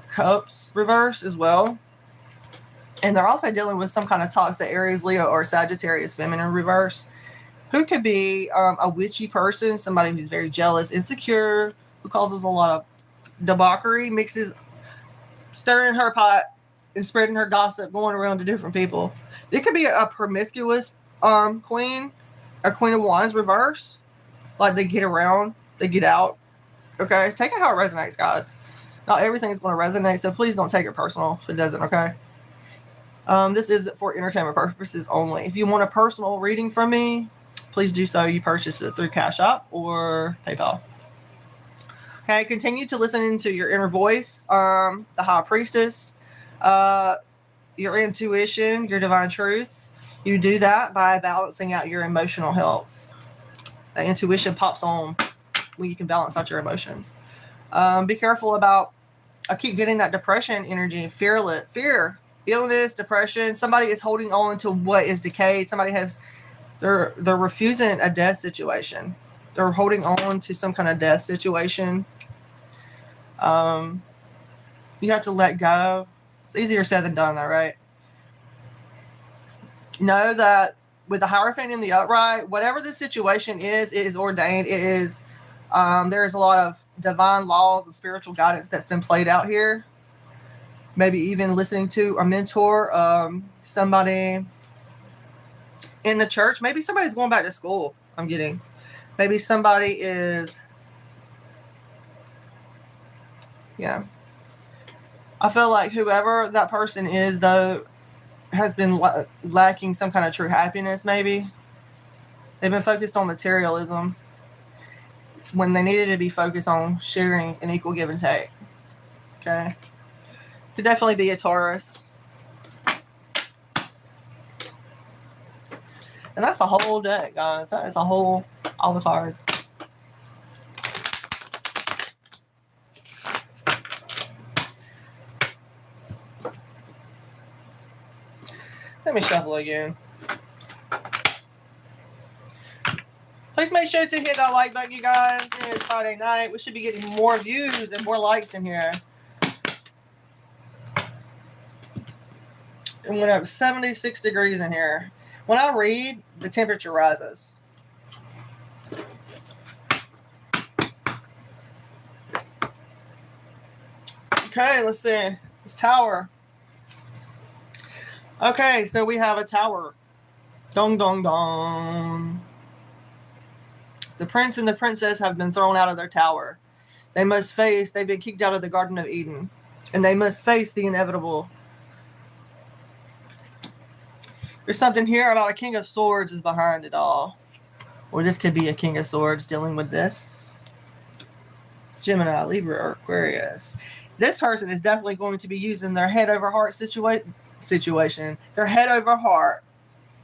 Cups reverse as well. And they're also dealing with some kind of toxic Aries, Leo, or Sagittarius feminine reverse, who could be a witchy person, somebody who's very jealous, insecure, who causes a lot of debauchery, mixes, stirring her pot and spreading her gossip, going around to different people. It could be a promiscuous queen, a Queen of Wands reverse. Like they get around, they get out. Okay? Take it how it resonates, guys. Not everything is going to resonate, so please don't take it personal if it doesn't, okay? This is for entertainment purposes only. If you want a personal reading from me, please do so. You purchase it through Cashapp or PayPal. Okay, continue to listen into your inner voice, the High Priestess, your intuition, your divine truth. You do that by balancing out your emotional health. That intuition pops on when you can balance out your emotions. Be careful about, I keep getting that depression energy, fear, illness, depression. Somebody is holding on to what is decayed. Somebody has, they're refusing a death situation. They're holding on to some kind of death situation. You have to let go. It's easier said than done, though, right? know that with the Hierophant in the upright, whatever the situation is, it is ordained. It is, there is a lot of divine laws and spiritual guidance that's been played out here. Maybe even listening to a mentor, somebody in the church. Maybe somebody's going back to school. I'm getting. Maybe somebody is, yeah. I feel like whoever that person is, though, has been lacking some kind of true happiness, maybe. They've been focused on materialism when they needed to be focused on sharing an equal give and take. Okay. Could definitely be a Taurus. And that's the whole deck, guys. That is all the cards. Let me shuffle again. Please make sure to hit that like button, you guys. It's Friday night. We should be getting more views and more likes in here. It went up 76 degrees in here. When I read, the temperature rises. Okay, let's see. This tower. Okay, so we have a tower. Dong, dong, dong. The prince and the princess have been thrown out of their tower. They've been kicked out of the Garden of Eden. And they must face the inevitable. There's something here about a King of Swords is behind it all. Or this could be a King of Swords dealing with this. Gemini, Libra, or Aquarius. This person is definitely going to be using their head over heart situation. Their head over heart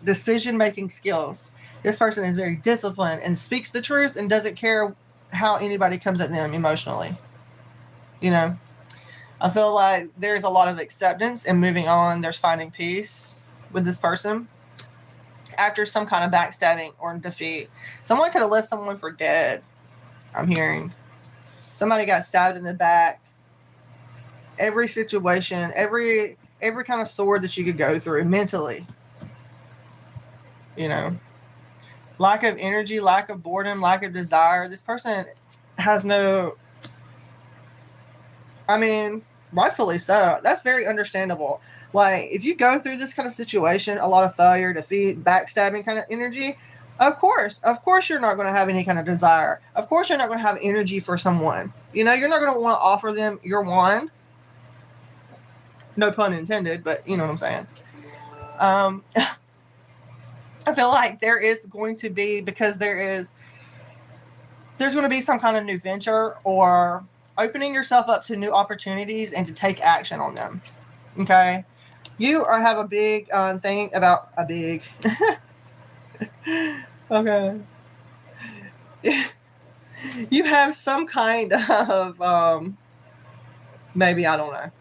decision-making skills. This person is very disciplined and speaks the truth and doesn't care how anybody comes at them emotionally. You know, I feel like there's a lot of acceptance and moving on. There's finding peace with this person after some kind of backstabbing or defeat. Someone could have left someone for dead. I'm hearing somebody got stabbed in the back. Every situation, every kind of sword that you could go through mentally. You know, lack of energy, lack of boredom, lack of desire. This person has no, I mean, rightfully so. That's very understandable. Like, if you go through this kind of situation, a lot of failure, defeat, backstabbing kind of energy, of course you're not going to have any kind of desire. Of course you're not going to have energy for someone. You know, you're not going to want to offer them your wand. No pun intended, but you know what I'm saying. I feel like there is going to be, because there's going to be some kind of new venture or opening yourself up to new opportunities and to take action on them. Okay. You have a big thing about a big. Okay. You have some kind of, maybe, I don't know.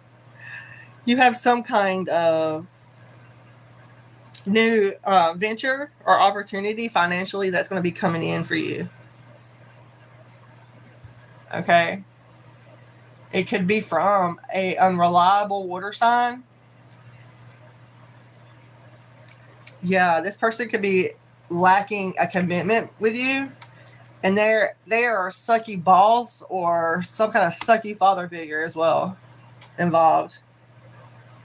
You have some kind of new venture or opportunity financially that's going to be coming in for you. Okay. It could be from a unreliable water sign. Yeah, this person could be lacking a commitment with you, and they are a sucky boss or some kind of sucky father figure as well involved.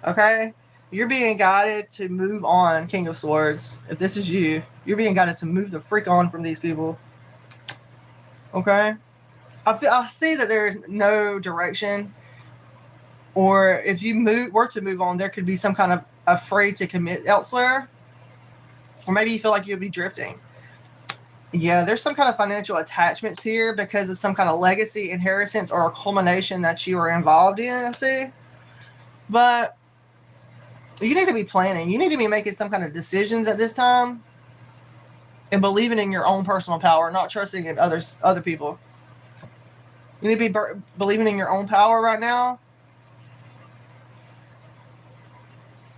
Okay? You're being guided to move on, King of Swords. If this is you, you're being guided to move the freak on from these people. Okay? I see that there is no direction, or if you were to move on, there could be some kind of afraid to commit elsewhere, or maybe you feel like you'll be drifting. Yeah, there's some kind of financial attachments here because of some kind of legacy, inheritance, or a culmination that you are involved in, I see. But you need to be planning. You need to be making some kind of decisions at this time and believing in your own personal power, not trusting in other people. You need to be believing in your own power right now.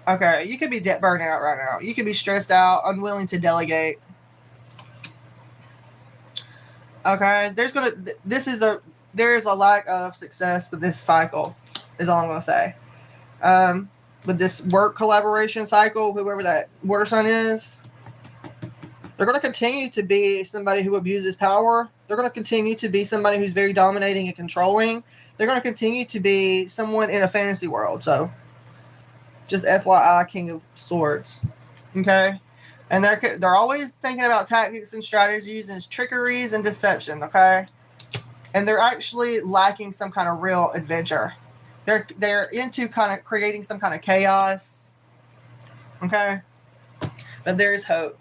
Okay, you could be debt burnout right now. You could be stressed out, unwilling to delegate. Okay, there is a lack of success with this cycle, is all I'm going to say. with this work collaboration cycle, whoever that water sign is, they're going to continue to be somebody who abuses power. They're going to continue to be somebody who's very dominating and controlling. They're going to continue to be someone in a fantasy world. So, just FYI, King of Swords. Okay? And they're always thinking about tactics and strategies and trickeries and deception. Okay? And they're actually lacking some kind of real adventure. They're into kind of creating some kind of chaos. Okay? But there is hope.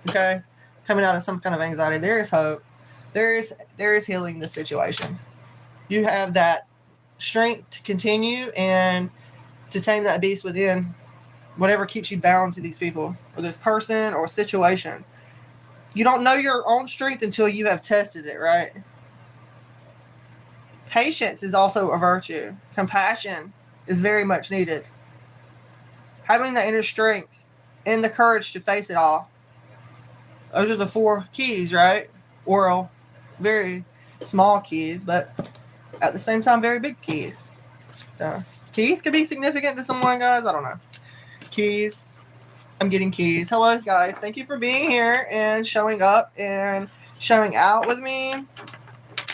Okay? Coming out of some kind of anxiety, there is hope. There is healing the situation. You have that strength to continue and to tame that beast within, whatever keeps you bound to these people or this person or situation. You don't know your own strength until you have tested it, right? Patience is also a virtue. Compassion is very much needed. Having the inner strength and the courage to face it all. Those are the 4 keys, right? Oral, very small keys, but at the same time, very big keys. So, keys could be significant to someone, guys. I don't know. Keys. I'm getting keys. Hello, guys. Thank you for being here and showing up and showing out with me. I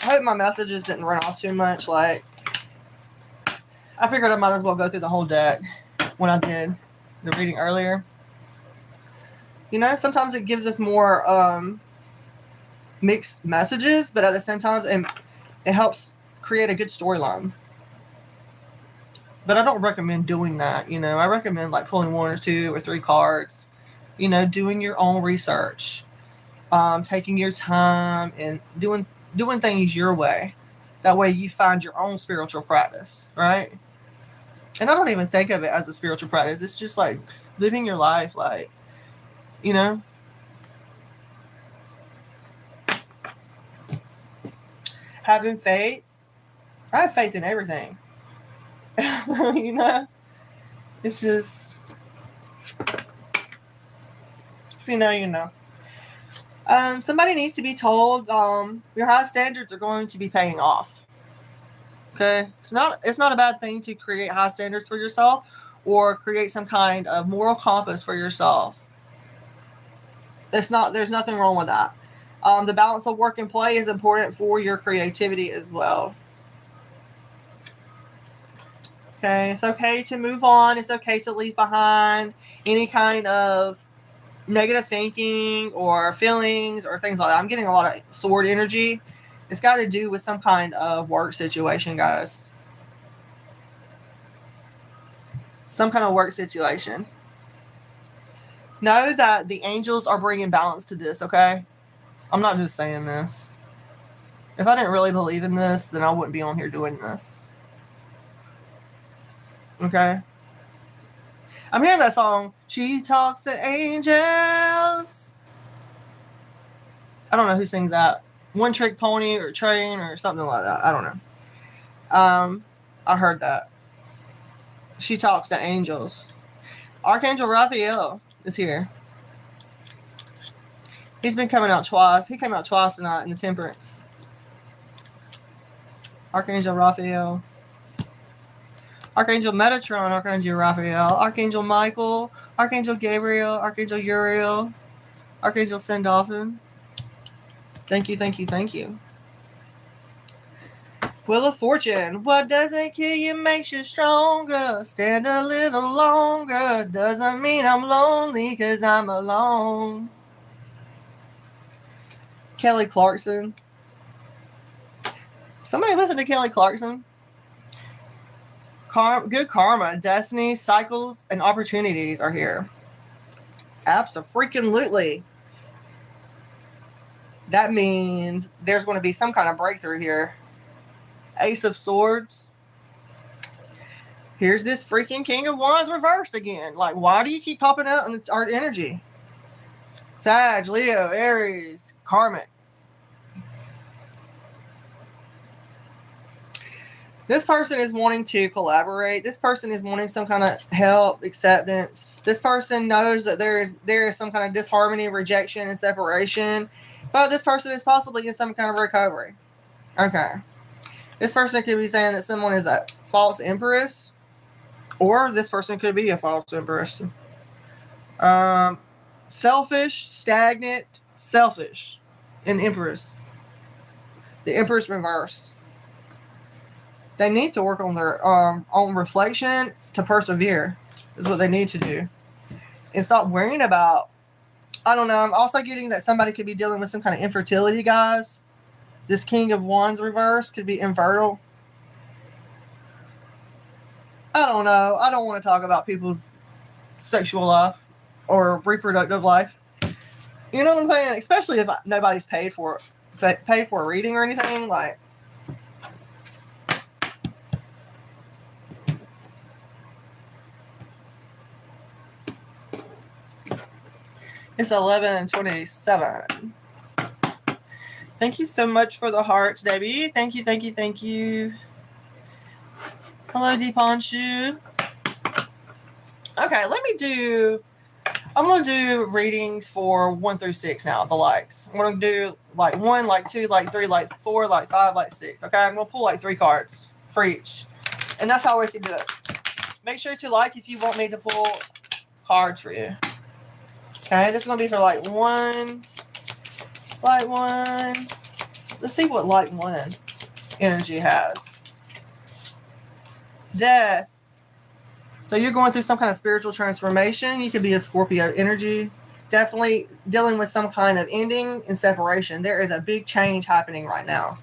hope my messages didn't run off too much. Like, I figured I might as well go through the whole deck when I did the reading earlier. You know, sometimes it gives us more mixed messages, but at the same time, it helps create a good storyline. But I don't recommend doing that. You know, I recommend like pulling 1 or 2 or 3 cards. You know, doing your own research, taking your time, and doing things your way. That way you find your own spiritual practice, right? And I don't even think of it as a spiritual practice. It's just like living your life, like, you know. Having faith. I have faith in everything. You know? It's just, if you know, you know. Somebody needs to be told your high standards are going to be paying off. Okay? It's not a bad thing to create high standards for yourself or create some kind of moral compass for yourself. There's nothing wrong with that. The balance of work and play is important for your creativity as well. Okay, it's okay to move on. It's okay to leave behind any kind of negative thinking or feelings or things like that. I'm getting a lot of sword energy. It's got to do with some kind of work situation, guys. Some kind of work situation. Know that the angels are bringing balance to this, okay? I'm not just saying this. If I didn't really believe in this, then I wouldn't be on here doing this. Okay? I'm hearing that song, She Talks to Angels. I don't know who sings that. One Trick Pony or Train or something like that. I don't know. I heard that. She talks to angels. Archangel Raphael is here. He's been coming out twice. He came out twice tonight in the Temperance. Archangel Raphael. Archangel Metatron, Archangel Raphael, Archangel Michael, Archangel Gabriel, Archangel Uriel, Archangel Sandalphon. Thank you, thank you, thank you. Wheel of Fortune. What doesn't kill you makes you stronger. Stand a little longer. Doesn't mean I'm lonely because I'm alone. Kelly Clarkson. Somebody listen to Kelly Clarkson. Good karma, destiny, cycles, and opportunities are here. Abso-freaking-lutely. That means there's going to be some kind of breakthrough here. Ace of Swords. Here's this freaking King of Wands reversed again. Like, why do you keep popping out in our energy? Sag, Leo, Aries, Karmic. This person is wanting to collaborate. This person is wanting some kind of help, acceptance. This person knows that there is some kind of disharmony, rejection, and separation. But this person is possibly in some kind of recovery. Okay. This person could be saying that someone is a false empress. Or this person could be a false empress. Selfish, stagnant, selfish, and empress. The empress reverse. They need to work on their own reflection to persevere. Is what they need to do. And stop worrying about, I don't know, I'm also getting that somebody could be dealing with some kind of infertility, guys. This King of Wands reverse could be infertile. I don't know. I don't want to talk about people's sexual life or reproductive life. You know what I'm saying? Especially if nobody's paid for a reading or anything. Like, it's 11:27. Thank you so much for the hearts, Debbie. Thank you, thank you, thank you. Hello, Deepanshu. Okay, I'm going to do readings for 1 through 6 now, the likes. I'm going to do like 1, like 2, like 3, like 4, like 5, like 6. Okay, I'm going to pull like 3 cards for each. And that's how we can do it. Make sure to like if you want me to pull cards for you. Okay, this is going to be for like 1. Light 1. Let's see what light 1 energy has. Death. So you're going through some kind of spiritual transformation. You could be a Scorpio energy. Definitely dealing with some kind of ending and separation. There is a big change happening right now.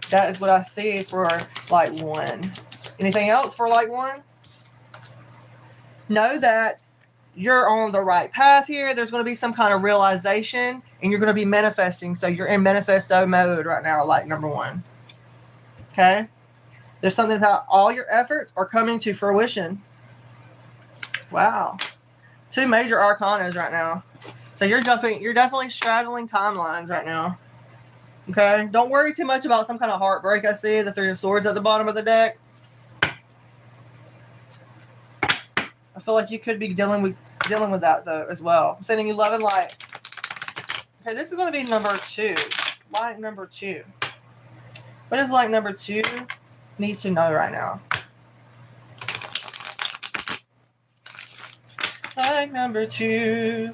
That is what I see for light 1. Anything else for light 1? Know that you're on the right path here. There's going to be some kind of realization, and you're going to be manifesting. So you're in manifesto mode right now, light number 1. Okay? There's something about all your efforts are coming to fruition. Wow. 2 major arcanas right now. So you're definitely straddling timelines right now. Okay? Don't worry too much about some kind of heartbreak. I see the 3 of Swords at the bottom of the deck. I feel like you could be dealing with that though as well. I'm sending you love and light. Okay, this is going to be number 2. Light number 2. What is light number 2 needs to know right now? Light number 2.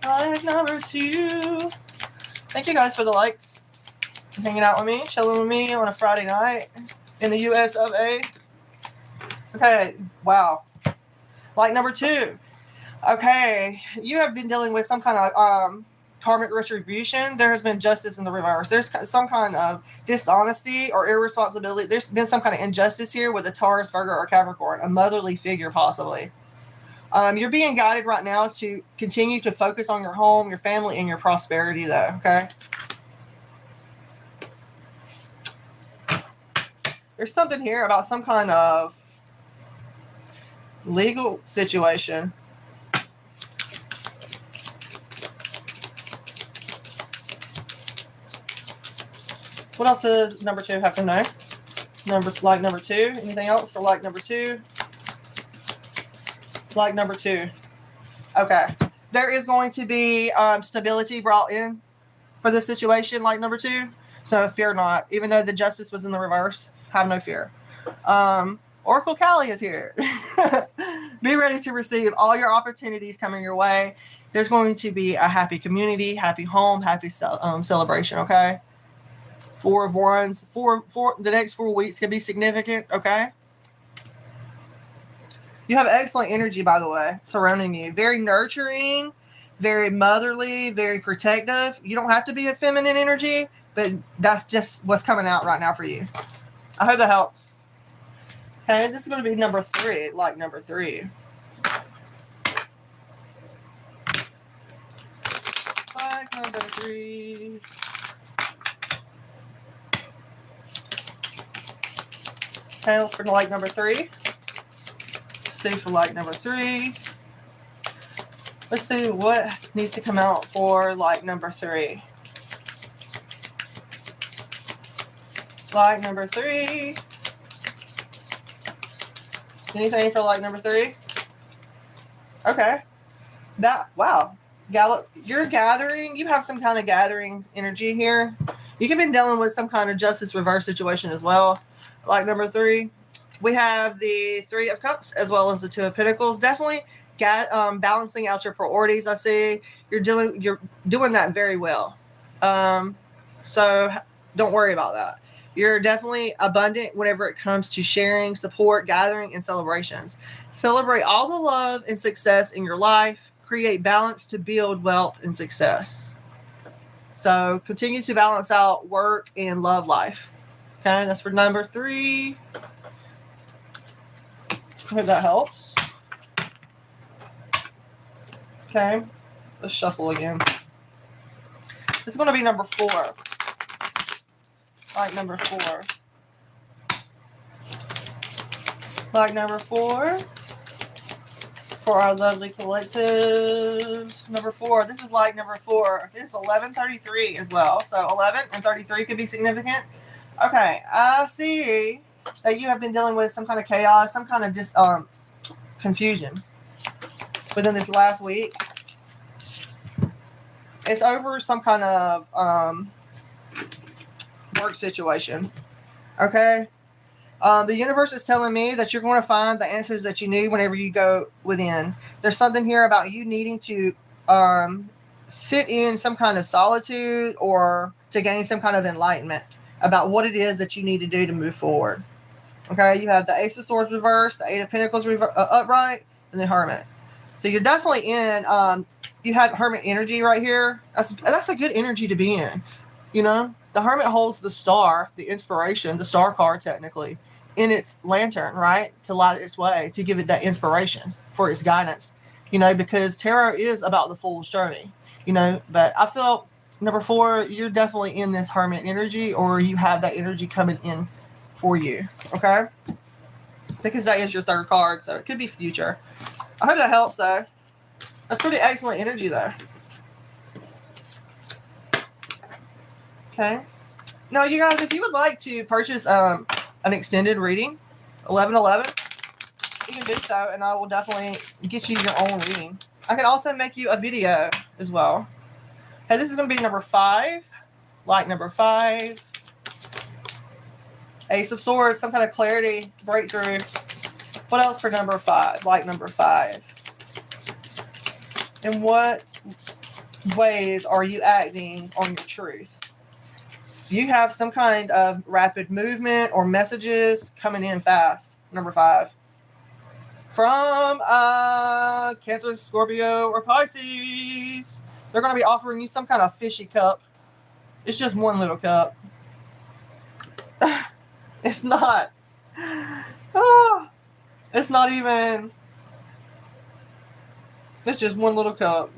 Light number 2. Thank you guys for the likes. Hanging out with me, chilling with me on a Friday night in the US of A. Okay, wow. Light number 2. Okay, you have been dealing with some kind of karmic retribution. There has been justice in the reverse. There's some kind of dishonesty or irresponsibility. There's been some kind of injustice here with a Taurus, Virgo, or Capricorn, a motherly figure possibly. You're being guided right now to continue to focus on your home, your family, and your prosperity though, okay? There's something here about some kind of legal situation. What else does number 2 have to know? Like number 2. Anything else for like number 2? Like number 2. Okay. There is going to be stability brought in for this situation, like number 2. So fear not. Even though the justice was in the reverse, have no fear. Oracle Callie is here. Be ready to receive all your opportunities coming your way. There's going to be a happy community, happy home, happy celebration, okay? 4 of Wands. The next 4 weeks can be significant, okay? You have excellent energy, by the way, surrounding you. Very nurturing, very motherly, very protective. You don't have to be a feminine energy, but that's just what's coming out right now for you. I hope that helps. Okay, this is going to be number 3, like number 3. Like number 3. Okay, for like number 3. See for like number 3. Let's see what needs to come out for like number 3. Like number 3. Anything for like number 3? Okay. Wow. You're gathering. You have some kind of gathering energy here. You could be dealing with some kind of justice reverse situation as well. Like number 3, we have the 3 of Cups as well as the 2 of Pentacles. Definitely balancing out your priorities. I see you're doing that very well. So don't worry about that. You're definitely abundant whenever it comes to sharing, support, gathering, and celebrations. Celebrate all the love and success in your life. Create balance to build wealth and success. So continue to balance out work and love life. Okay, that's for number 3. I hope that helps. Okay, let's shuffle again. This is going to be number 4. Like number 4. Like number 4. For our lovely collective. Number 4. This is like number 4. This is 1133 as well. So 11 and 33 could be significant. Okay, I see that you have been dealing with some kind of chaos, some kind of confusion within this last week. It's over some kind of work situation. Okay? The universe is telling me that you're going to find the answers that you need whenever you go within. There's something here about you needing to sit in some kind of solitude or to gain some kind of enlightenment about what it is that you need to do to move forward. Okay, you have the Ace of Swords reversed, the 8 of Pentacles upright, and the Hermit. So you're definitely in, you have Hermit energy right here. That's a good energy to be in. You know, the Hermit holds the star, the inspiration, the star card technically, in its lantern, right? To light its way, to give it that inspiration for its guidance. You know, because tarot is about the fool's journey. You know, but I feel number 4, you're definitely in this Hermit energy, or you have that energy coming in for you. Okay? Because that is your 3rd card, so it could be future. I hope that helps, though. That's pretty excellent energy, though. Okay. Now, you guys, if you would like to purchase an extended reading, 1111, you can do so, and I will definitely get you your own reading. I can also make you a video as well. Okay, this is going to be number 5. Like number 5. Ace of Swords, some kind of clarity, breakthrough. What else for number 5? Like number 5. In what ways are you acting on your truth? So you have some kind of rapid movement or messages coming in fast. Number 5. From Cancer, Scorpio, or Pisces. They're going to be offering you some kind of fishy cup. It's just one little cup. It's not. Oh, it's not even. It's just one little cup.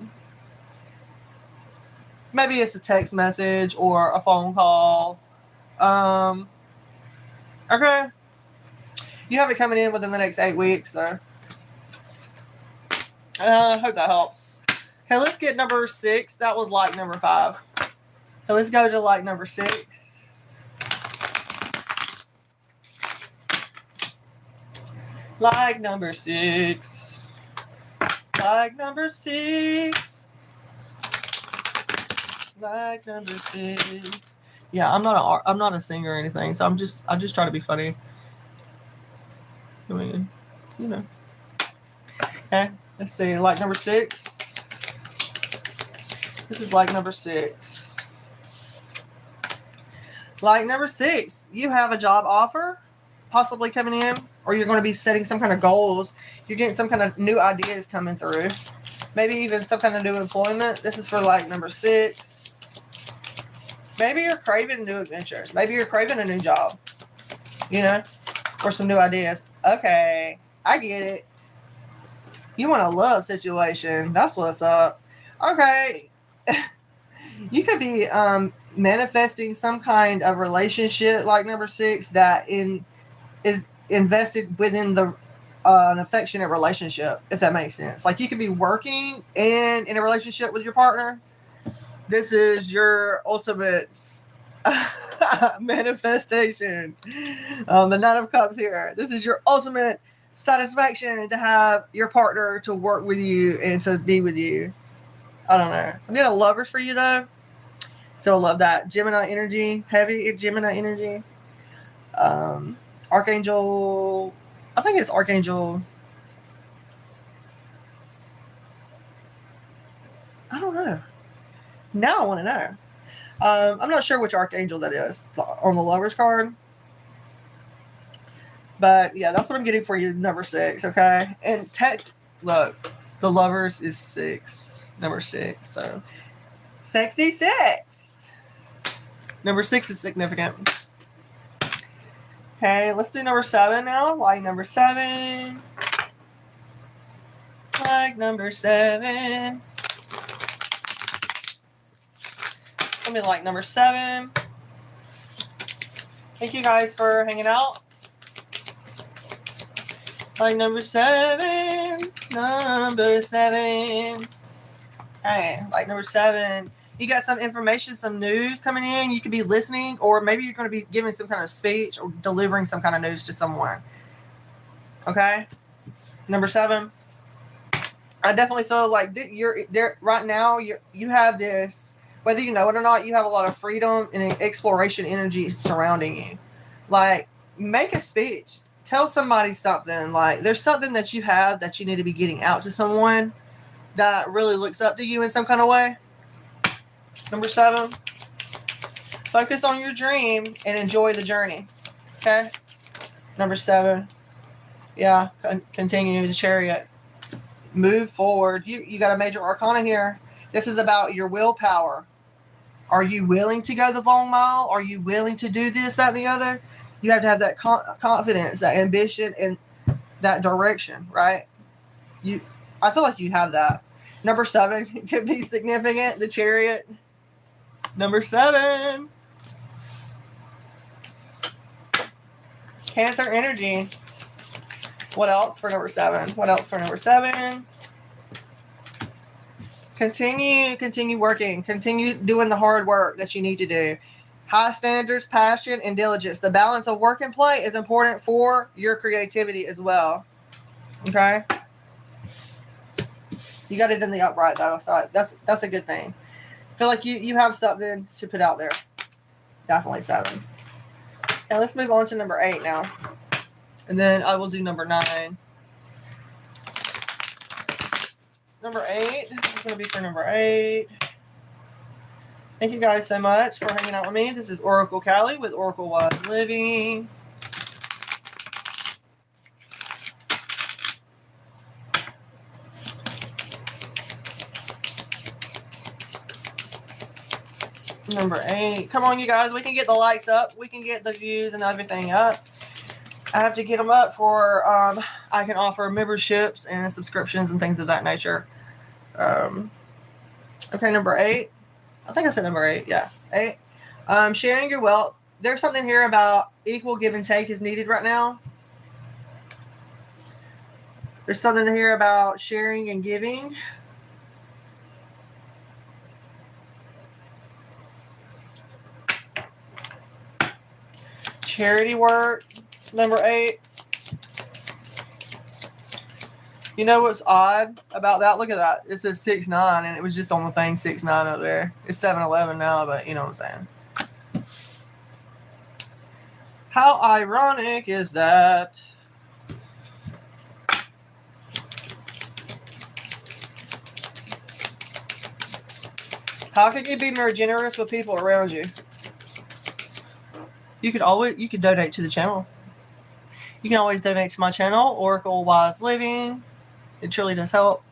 Maybe it's a text message or a phone call. Okay. You have it coming in within the next 8 weeks, so. I hope that helps. Okay, let's get number 6. That was like number 5. So let's go to like number 6. Like number 6. Like number 6. Like number 6. Yeah, I'm not a singer or anything, so I just try to be funny. I mean, you know. Okay, let's see. Like number 6. This is like number 6. Like number 6, you have a job offer possibly coming in, or you're going to be setting some kind of goals. You're getting some kind of new ideas coming through. Maybe even some kind of new employment. This is for like number 6. Maybe you're craving new adventures. Maybe you're craving a new job, you know, or some new ideas. Okay, I get it. You want a love situation. That's what's up. Okay. You could be manifesting some kind of relationship like number 6 that is invested within the an affectionate relationship, if that makes sense. Like you could be working and in a relationship with your partner. This is your ultimate manifestation. The Nine of Cups here. This is your ultimate satisfaction to have your partner to work with you and to be with you. I don't know. I'm getting a lover for you though. So I love that. Gemini energy. Heavy Gemini energy. Archangel, I think it's Archangel, I don't know. Now I want to know. I'm not sure which Archangel that is on the Lovers card. But yeah, that's what I'm getting for you, number 6, okay? And look, the Lovers is 6, number 6, so sexy 6. Number 6 is significant. Okay, let's do number 7 now. Like number 7. Like number 7. Let me like number 7. Thank you guys for hanging out. Like number 7. Number 7. Hey, like number 7. You got some information, some news coming in. You could be listening, or maybe you're going to be giving some kind of speech or delivering some kind of news to someone. Okay? Number 7. I definitely feel like you're there right now. You have this, whether you know it or not, you have a lot of freedom and exploration energy surrounding you. Like, make a speech. Tell somebody something. Like, there's something that you have that you need to be getting out to someone that really looks up to you in some kind of way. Number 7, focus on your dream and enjoy the journey. Okay? Number 7, yeah, continue the Chariot. Move forward. You got a major arcana here. This is about your willpower. Are you willing to go the long mile? Are you willing to do this, that, and the other? You have to have that confidence, that ambition, and that direction, right? I feel like you have that. Number 7 could be significant. The Chariot. Number 7. Cancer energy. What else for number 7? What else for number 7? Continue working. Continue doing the hard work that you need to do. High standards, passion, and diligence. The balance of work and play is important for your creativity as well. Okay? You got it in the upright, though, so that's a good thing. I feel like you have something to put out there. Definitely 7. Now let's move on to number 8 now. And then I will do number 9. Number 8. This is going to be for number 8. Thank you guys so much for hanging out with me. This is Oracle Callie with Oracle Wise Living. Number 8. Come on, you guys. We can get the likes up. We can get the views and everything up. I have to get them up for, I can offer memberships and subscriptions and things of that nature. Okay, number 8. I think I said number 8. Yeah, 8. Sharing your wealth. There's something here about equal give and take is needed right now. There's something here about sharing and giving. Charity work, number 8. You know what's odd about that? Look at that. It says 6-9, and it was just on the thing 6-9 up there. It's 7-11 now, but you know what I'm saying. How ironic is that? How can you be more generous with people around you? You could donate to the channel. You can always donate to my channel, Oracle Wise Living. It truly does help.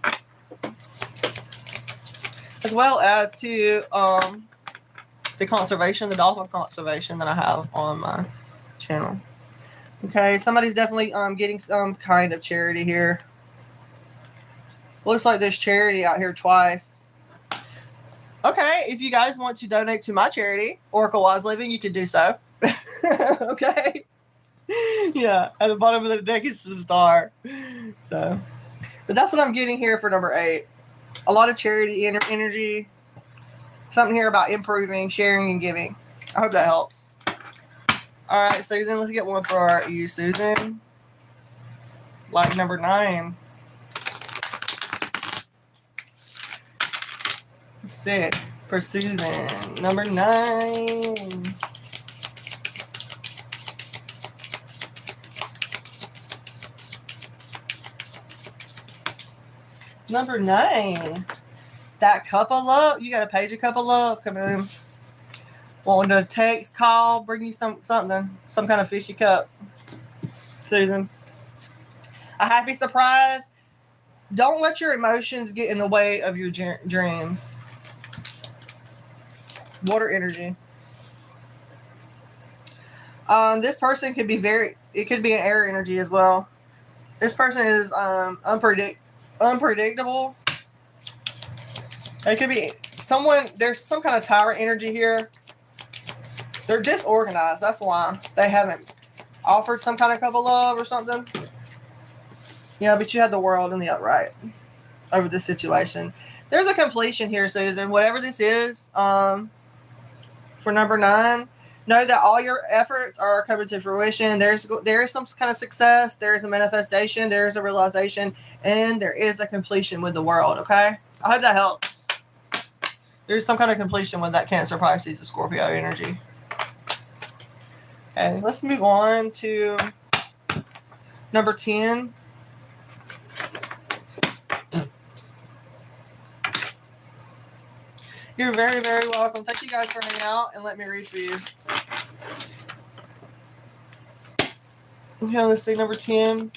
As well as to the conservation, the dolphin conservation that I have on my channel. Okay, somebody's definitely getting some kind of charity here. Looks like there's charity out here twice. Okay, if you guys want to donate to my charity, Oracle Wise Living, you can do so. Okay. Yeah, at the bottom of the deck is the star. So, but that's what I'm getting here for number 8. A lot of charity energy. Something here about improving, sharing, and giving. I hope that helps. All right, Susan, let's get one for you, Susan. Like number 9. Sit for Susan. Number 9. Number 9. That cup of love. You got a page of cup of love coming in. Wanting to text, call, bring you something, some kind of fishy cup. Susan. A happy surprise. Don't let your emotions get in the way of your dreams. Water energy. This person could be it could be an air energy as well. This person is unpredictable. It could be someone, there's some kind of tyrant energy here. They're disorganized. That's why they haven't offered some kind of cup of love or something. Yeah, but you had the world in the upright over this situation. There's a completion here, Susan. Whatever this is, for number 9, know that all your efforts are coming to fruition. There is some kind of success. There is a manifestation. There is a realization. And there is a completion with the world, okay? I hope that helps. There's some kind of completion with that Cancer, Pisces, or Scorpio energy. Okay, let's move on to number 10. You're very, very welcome. Thank you guys for hanging out and let me read for you. Okay, let's see, number 10.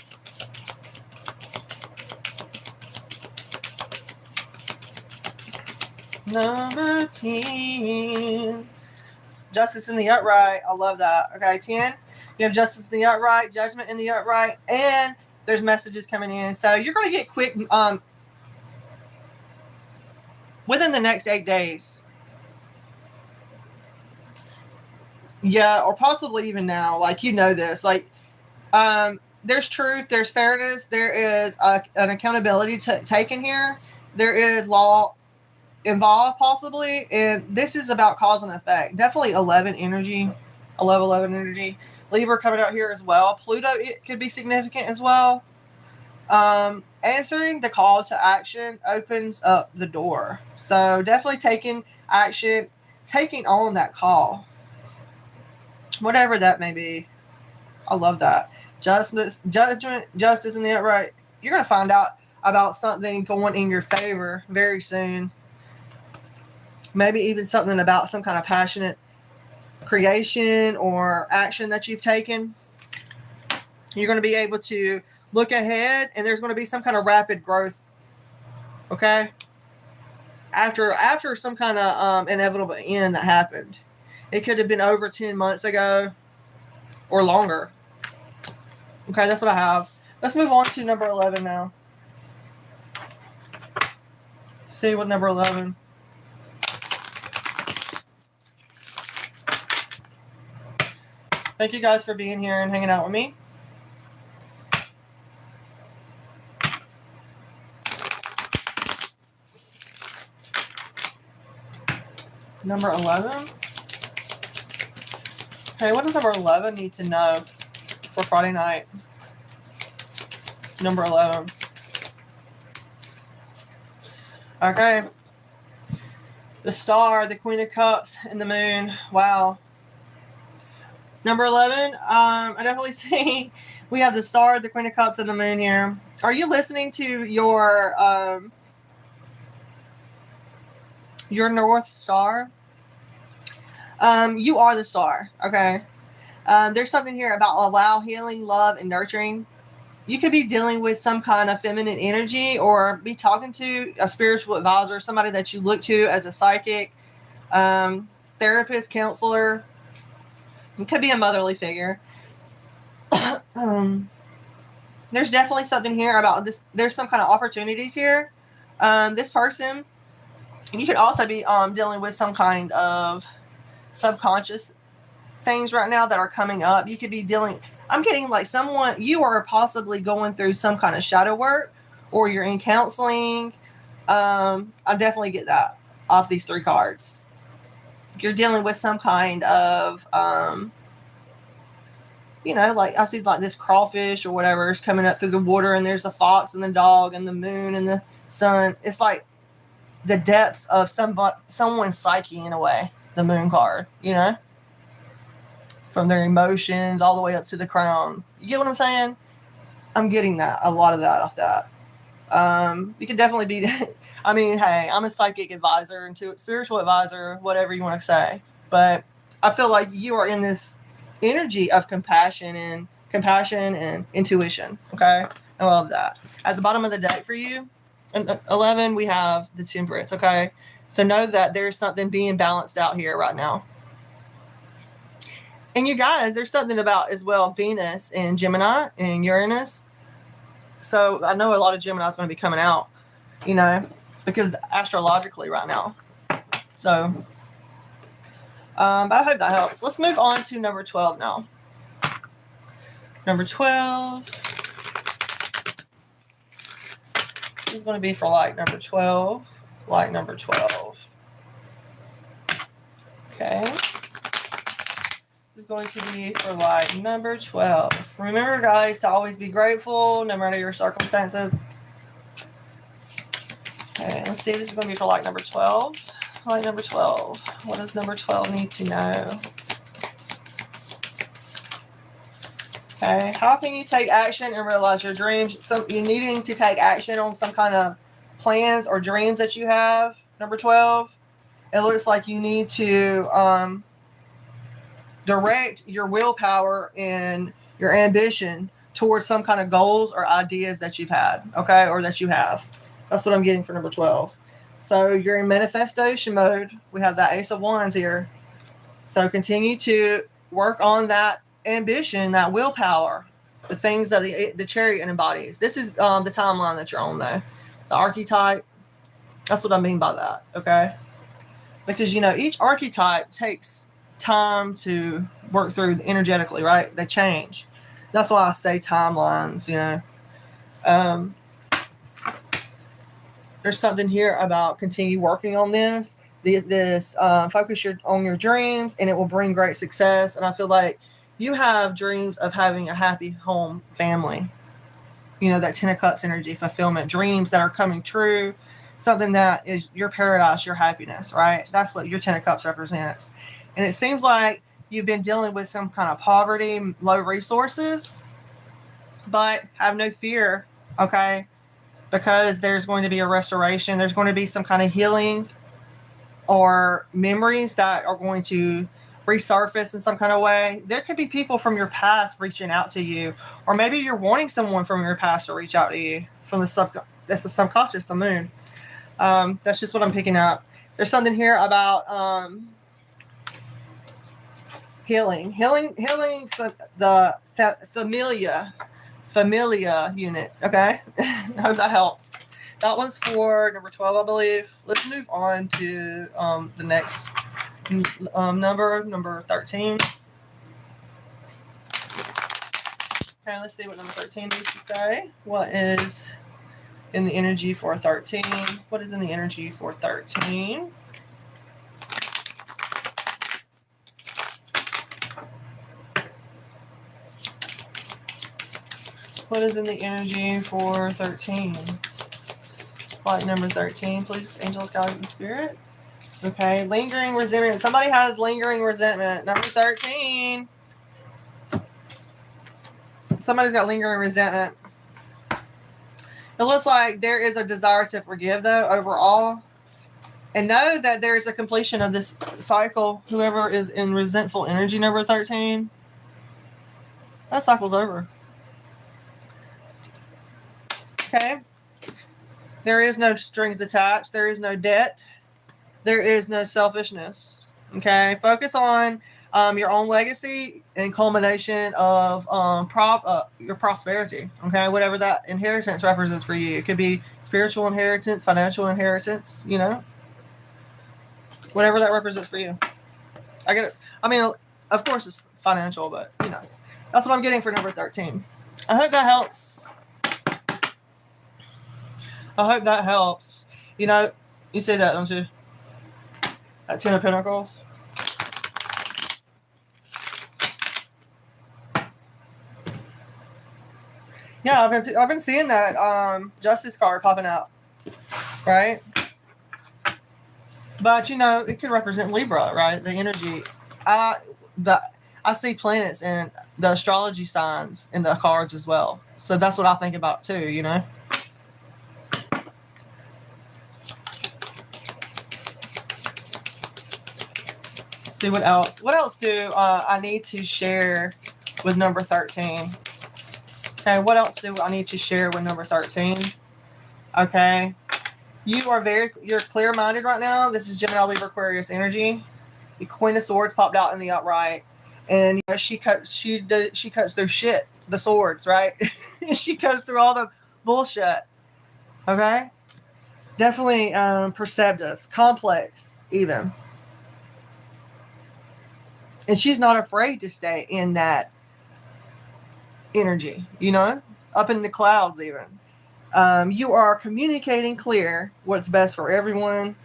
Number 10. Justice in the upright. I love that. Okay, 10. You have justice in the upright, judgment in the upright, and there's messages coming in. So you're going to get quick within the next 8 days. Yeah, or possibly even now. Like, you know this. Like, there's truth, there's fairness, there is an accountability taken here. There is law involved possibly, and this is about cause and effect. Definitely 11 energy, 11 energy. Libra coming out here as well. Pluto, it could be significant as well. Answering the call to action opens up the door. So definitely taking action, taking on that call, whatever that may be. I love that. Judgment, justice in the upright. You're going to find out about something going in your favor very soon. Maybe even something about some kind of passionate creation or action that you've taken. You're going to be able to look ahead, and there's going to be some kind of rapid growth. Okay? After some kind of inevitable end that happened. It could have been over 10 months ago or longer. Okay, that's what I have. Let's move on to number 11 now. See what number 11. Thank you guys for being here and hanging out with me. Number 11. Okay, what does number 11 need to know for Friday night? Number 11. Okay. The Star, the Queen of Cups, and the Moon. Wow. Number 11, I definitely see we have the Star, the Queen of Cups, and the Moon here. Are you listening to your North Star? You are the star, okay? There's something here about allow, healing, love, and nurturing. You could be dealing with some kind of feminine energy or be talking to a spiritual advisor, somebody that you look to as a psychic, therapist, counselor. It could be a motherly figure. There's definitely something here about this. There's some kind of opportunities here. This person, you could also be dealing with some kind of subconscious things right now that are coming up. You could be dealing, I'm getting like someone, you are possibly going through some kind of shadow work or you're in counseling. I definitely get that off these 3 cards. You're dealing with some kind of, like I see like this crawfish or whatever is coming up through the water, and there's a fox and the dog and the moon and the sun. It's like the depths of someone's psyche in a way, the moon card, from their emotions all the way up to the crown. You get what I'm saying? I'm getting that, a lot of that off that. You can definitely be, I mean, hey, I'm a psychic advisor and spiritual advisor, whatever you want to say. But I feel like you are in this energy of compassion and intuition. Okay. I love that. At the bottom of the deck for you, 11, we have the Temperance. Okay. So know that there's something being balanced out here right now. And you guys, there's something about as well Venus and Gemini and Uranus. So I know a lot of Gemini is going to be coming out, you know, because astrologically right now. So, but I hope that helps. Let's move on to number 12 now. Number 12. This is going to be for like number 12. Like number 12. Okay. This is going to be for like number 12. Remember, guys, to always be grateful no matter your circumstances. Okay, let's see. This is going to be for like number 12. Like number 12. What does number 12 need to know? Okay, how can you take action and realize your dreams? You're needing to take action on some kind of plans or dreams that you have. Number 12. It looks like you need to direct your willpower and your ambition towards some kind of goals or ideas that you've had, okay, or that you have. That's what I'm getting for number 12. So you're in manifestation mode. We have that Ace of Wands here. So continue to work on that ambition, that willpower, the things that the Chariot embodies. This is the timeline that you're on, though. The archetype. That's what I mean by that, okay? Because, you know, each archetype takes time to work through energetically, right? They change. That's why I say timelines, you know. There's something here about continue working on this. Focus on your dreams, and it will bring great success. And I feel like you have dreams of having a happy home family. You know, that 10 of Cups energy, fulfillment, dreams that are coming true. Something that is your paradise, your happiness, right? That's what your 10 of Cups represents. And it seems like you've been dealing with some kind of poverty, low resources, but have no fear, okay? Because there's going to be a restoration. There's going to be some kind of healing or memories that are going to resurface in some kind of way. There could be people from your past reaching out to you, or maybe you're wanting someone from your past to reach out to you from that's the subconscious, the moon. That's just what I'm picking up. There's something here about healing for the familia unit. Okay. I hope that helps. That was for number 12, I believe. Let's move on to the next number 13. Okay, let's see what number 13 needs to say. What is in the energy for 13? What is in the energy for 13? What is in the energy for 13? Like number 13, please, angels, guides, and spirit. Okay, lingering resentment. Somebody has lingering resentment. Number 13. Somebody's got lingering resentment. It looks like there is a desire to forgive, though, overall. And know that there is a completion of this cycle. Whoever is in resentful energy, number 13, that cycle's over. Okay? There is no strings attached. There is no debt. There is no selfishness. Okay? Focus on your own legacy and culmination of your prosperity. Okay? Whatever that inheritance represents for you. It could be spiritual inheritance, financial inheritance, you know? Whatever that represents for you. I get it. I mean, of course it's financial, but, you know. That's what I'm getting for number 13. I hope that helps. I hope that helps. You know, you say that, don't you? That 10 of Pentacles. Yeah, I've been seeing that Justice card popping out, right? But you know, it could represent Libra, right? The energy. I see planets and the astrology signs in the cards as well. So that's what I think about too. You know. see what else. What else do I need to share with number 13? Okay, what else do I need to share with number 13? Okay. You're clear-minded right now. This is Gemini, Libra, Aquarius energy. The Queen of Swords popped out in the upright. And you know, she cuts through shit, the swords, right? She cuts through all the bullshit. Okay? Definitely perceptive, complex even. And she's not afraid to stay in that energy, you know, up in the clouds even. You are communicating clear what's best for everyone.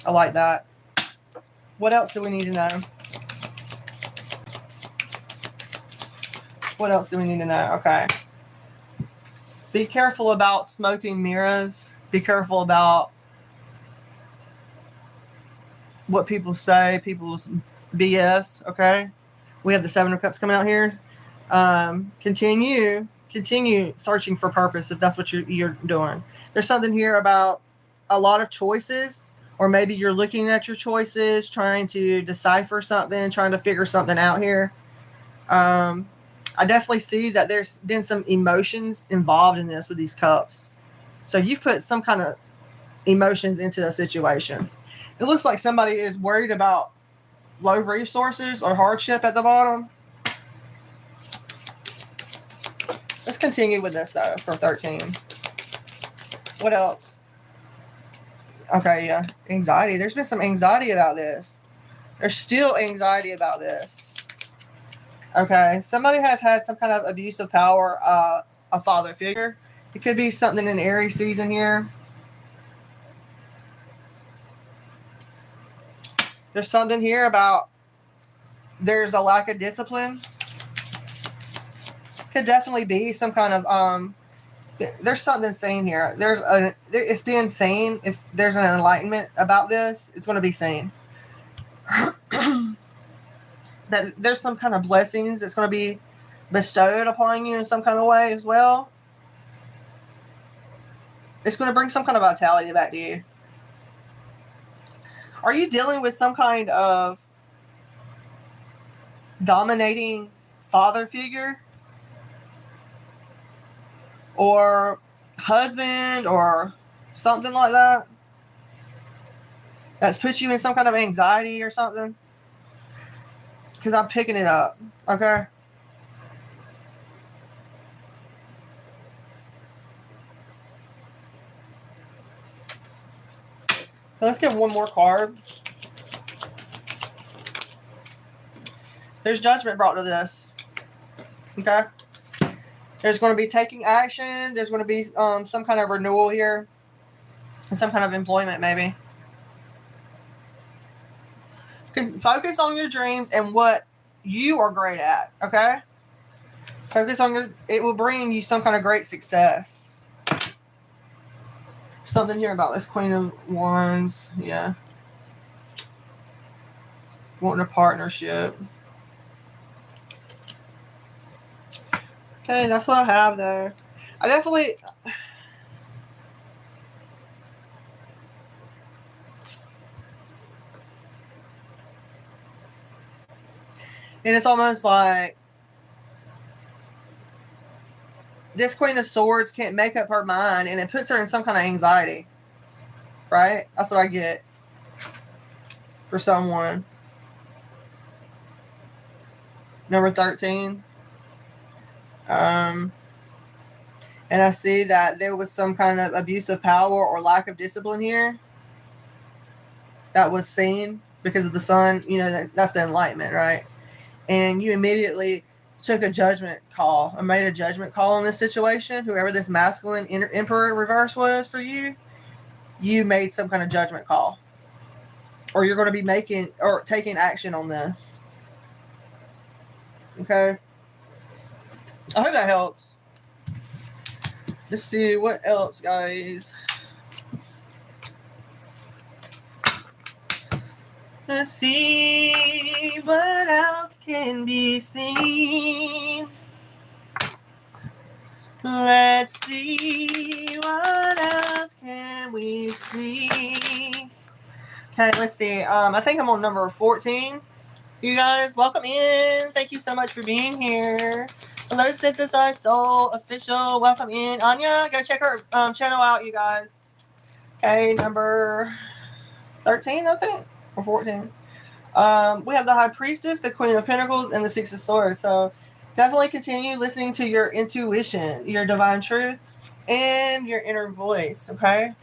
I like that. What else do we need to know? What else do we need to know? Okay. Be careful about smoking mirrors. Be careful about what people say, people's BS, okay? We have the Seven of Cups coming out here. Continue searching for purpose if that's what you're doing. There's something here about a lot of choices, or maybe you're looking at your choices, trying to decipher something, trying to figure something out here. I definitely see that there's been some emotions involved in this with these cups. So you've put some kind of emotions into the situation. It looks like somebody is worried about low resources or hardship at the bottom. Let's continue with this, though, for 13. What else? Okay, yeah. Anxiety. There's been some anxiety about this. There's still anxiety about this. Okay, somebody has had some kind of abuse of power, a father figure. It could be something in Aries season here. There's something here about there's a lack of discipline. Could definitely be some kind of there's something seen here. It's being seen. There's an enlightenment about this. It's going to be seen. That there's some kind of blessings that's going to be bestowed upon you in some kind of way as well. It's going to bring some kind of vitality back to you. Are you dealing with some kind of dominating father figure? Or husband or something like that? That's put you in some kind of anxiety or something? Because I'm picking it up. Okay? Let's get one more card. There's judgment brought to this. Okay? There's going to be taking action. There's going to be some kind of renewal here. Some kind of employment, maybe. Focus on your dreams and what you are great at, okay? Focus on it will bring you some kind of great success. Something here about this Queen of Wands, yeah. Wanting a partnership. Okay, that's what I have there. I definitely... And it's almost like this Queen of Swords can't make up her mind, and it puts her in some kind of anxiety. Right? That's what I get for someone. Number 13. And I see that there was some kind of abuse of power or lack of discipline here that was seen because of the sun. You know, that's the enlightenment, right? And you immediately took a judgment call and made a judgment call on this situation. Whoever this masculine emperor reverse was for you, you made some kind of judgment call. Or you're going to be making or taking action on this. Okay? I hope that helps. Let's see what else, guys. Let's see what else can be seen. Let's see what else can we see. Okay, let's see. I think I'm on number 14. You guys, welcome in. Thank you so much for being here. Hello, Synthesized Soul Official. Welcome in. Anya, go check her channel out, you guys. Okay, number 13, I think, or 14. We have the High Priestess, the Queen of Pentacles, and the Six of Swords. So definitely continue listening to your intuition, your divine truth, and your inner voice, okay?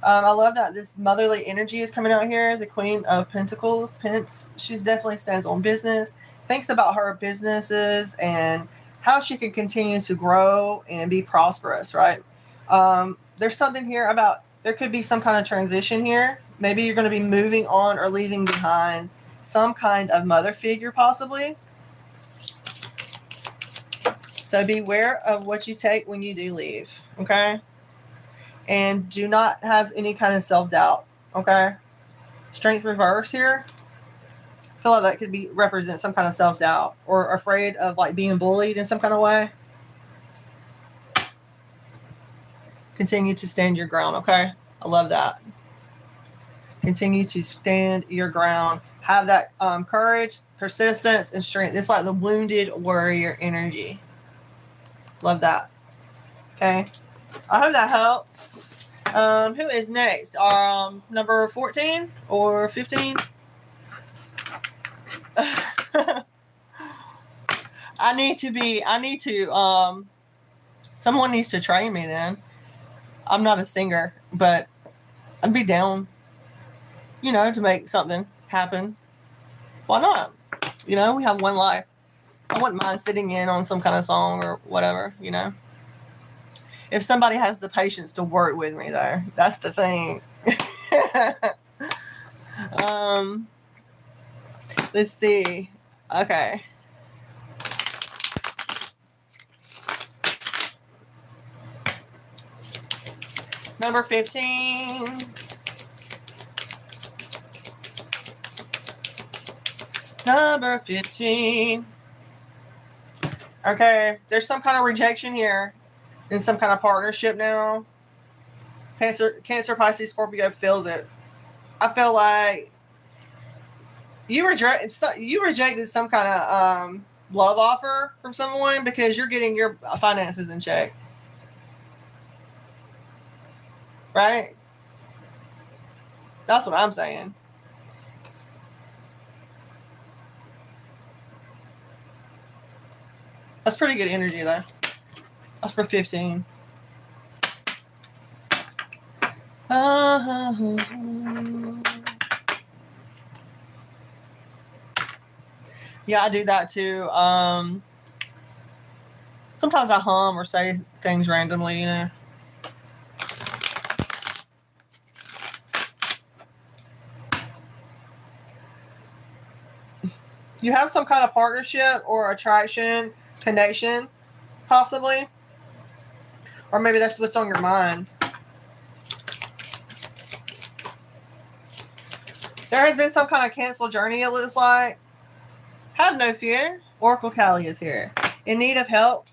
I love that this motherly energy is coming out here. The Queen of Pentacles, Pence, she definitely stands on business, thinks about her businesses and how she can continue to grow and be prosperous, right? There's something here about, there could be some kind of transition here. Maybe you're going to be moving on or leaving behind some kind of mother figure, possibly. So beware of what you take when you do leave, okay? And do not have any kind of self-doubt, okay? Strength reverse here. I feel like that could be represent some kind of self-doubt or afraid of like being bullied in some kind of way. Continue to stand your ground, okay? I love that. Continue to stand your ground. Have that courage, persistence, and strength. It's like the wounded warrior energy. Love that. Okay. I hope that helps. Who is next? Number 14 or 15? Someone needs to train me then. I'm not a singer, but I'd be down, you know, to make something happen. Why not? You know, we have one life. I wouldn't mind sitting in on some kind of song or whatever, you know. If somebody has the patience to work with me, though, that's the thing. Let's see. Okay. Number 15. Number 15. Okay, there's some kind of rejection here in some kind of partnership now. Cancer, Pisces, Scorpio feels it. I feel like you rejected some kind of love offer from someone because you're getting your finances in check. Right? That's what I'm saying. That's pretty good energy, though. That's for 15. Yeah, I do that too. Sometimes I hum or say things randomly, you know. You have some kind of partnership or attraction, connection, possibly. Or maybe that's what's on your mind. There has been some kind of canceled journey, it looks like. Have no fear. Oracle Callie is here. In need of help.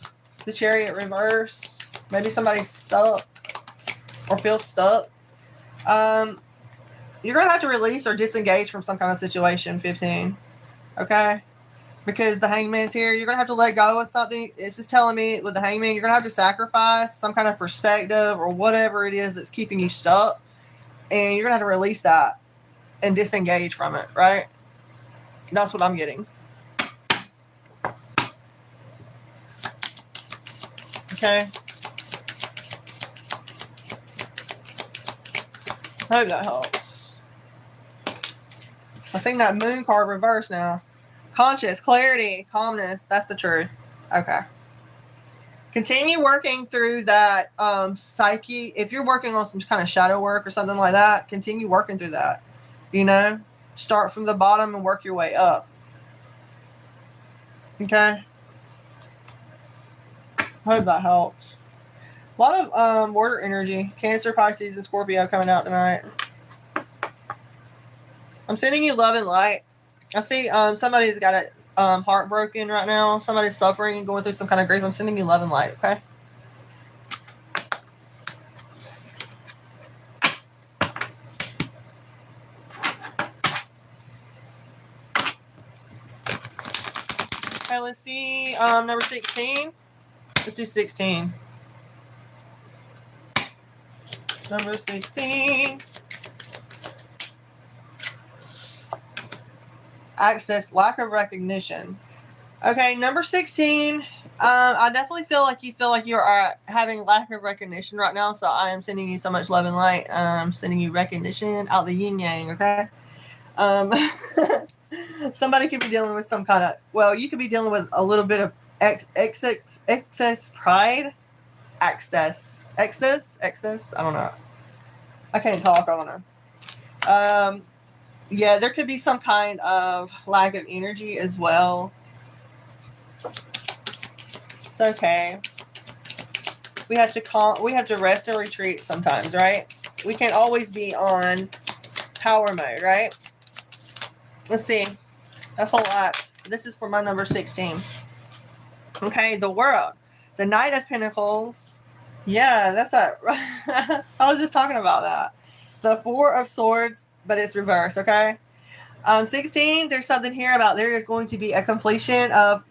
The Chariot reverse. Maybe somebody's stuck or feels stuck. You're going to have to release or disengage from some kind of situation, 15. Okay? Because the Hangman's here. You're going to have to let go of something. It's just telling me with the Hangman, you're going to have to sacrifice some kind of perspective or whatever it is that's keeping you stuck. And you're going to have to release that and disengage from it, right? That's what I'm getting. Okay. I hope that helps. I'm seeing that moon card reverse now. Conscious, clarity, calmness. That's the truth. Okay. Continue working through that psyche. If you're working on some kind of shadow work or something like that, continue working through that. You know? Start from the bottom and work your way up. Okay? Hope that helps. A lot of water energy. Cancer, Pisces, and Scorpio coming out tonight. I'm sending you love and light. I see somebody's got a heartbroken right now. Somebody's suffering and going through some kind of grief. I'm sending you love and light, okay? let's see. Number 16. Let's do 16. Number 16. Access, lack of recognition. Okay, number 16. I definitely feel like you are having lack of recognition right now. So I am sending you so much love and light. I'm sending you recognition out the yin yang. Okay. Somebody could be dealing with some kind of, well, you could be dealing with a little bit of excess pride. Excess. I don't know. I can't talk. I don't know. Yeah, there could be some kind of lack of energy as well. It's okay. We have to rest and retreat sometimes, right? We can't always be on power mode, right? Let's see. That's a lot. This is for my number 16. Okay, the World. The Knight of Pentacles. Yeah, that's that. I was just talking about that. The Four of Swords, but it's reversed, okay? 16, there's something here about there is going to be a completion of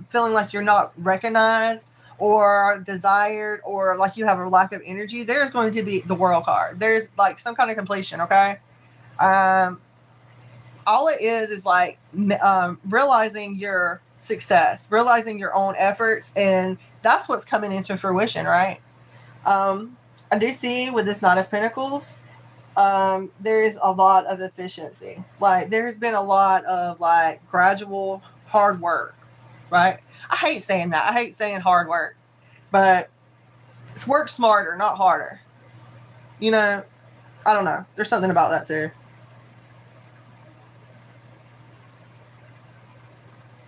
feeling like you're not recognized or desired, or like you have a lack of energy. There's going to be the World card. There's like some kind of completion, okay? All it is like realizing your success, realizing your own efforts, and that's what's coming into fruition, right? I do see with this Knight of Pentacles, there is a lot of efficiency. Like there's been a lot of like gradual hard work, right? I hate saying that. I hate saying hard work, but it's work smarter, not harder. You know, I don't know. There's something about that too.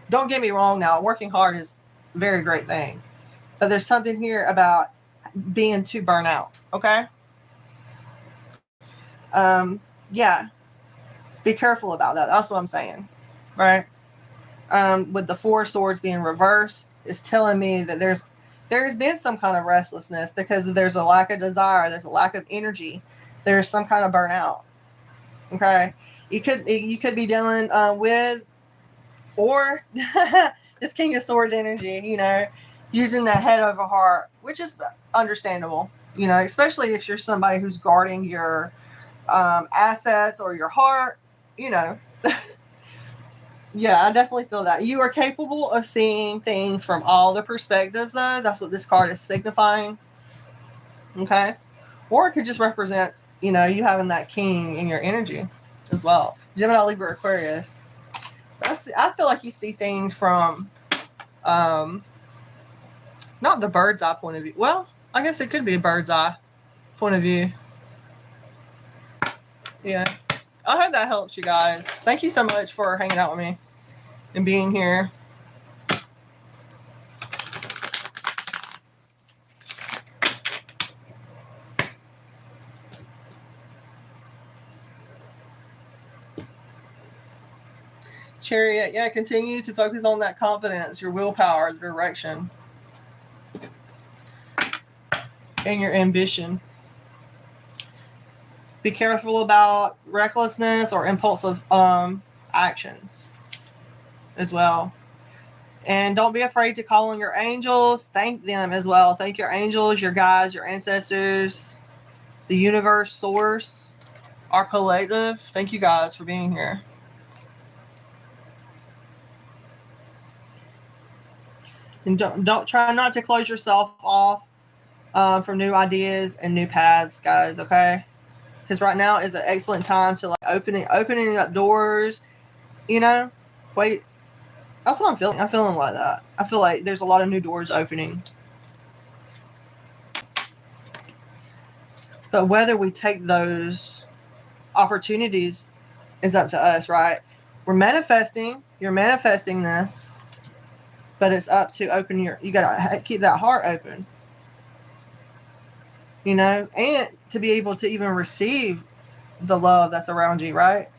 Don't get me wrong now. Working hard is a very great thing. But there's something here about being too burnt out, okay? Yeah. Be careful about that. That's what I'm saying, right? With the Four of Swords being reversed, it's telling me that there's been some kind of restlessness because there's a lack of desire. There's a lack of energy. There's some kind of burnout, okay? You could be dealing with, or this King of Swords energy, you know, using that head over heart, which is understandable, you know, especially if you're somebody who's guarding your assets or your heart, you know. Yeah, I definitely feel that. You are capable of seeing things from all the perspectives, though. That's what this card is signifying. Okay? Or it could just represent, you know, you having that king in your energy as well. Gemini, Libra, Aquarius. I feel like you see things from not the bird's eye point of view. Well, I guess it could be a bird's eye point of view. Yeah. I hope that helps you guys. Thank you so much for hanging out with me and being here. Chariot, yeah, continue to focus on that confidence, your willpower, the direction, and your ambition. Be careful about recklessness or impulsive actions as well. And don't be afraid to call on your angels. Thank them as well. Thank your angels, your guides, your ancestors, the universe, source, our collective. Thank you guys for being here. And don't try not to close yourself off from new ideas and new paths, guys, okay? Because right now is an excellent time to like opening up doors, you know? Wait, that's what I'm feeling. I'm feeling like that. I feel like there's a lot of new doors opening. But whether we take those opportunities is up to us, right? We're manifesting. You're manifesting this. But it's up to open you got to keep that heart open. You know, and to be able to even receive the love that's around you, right?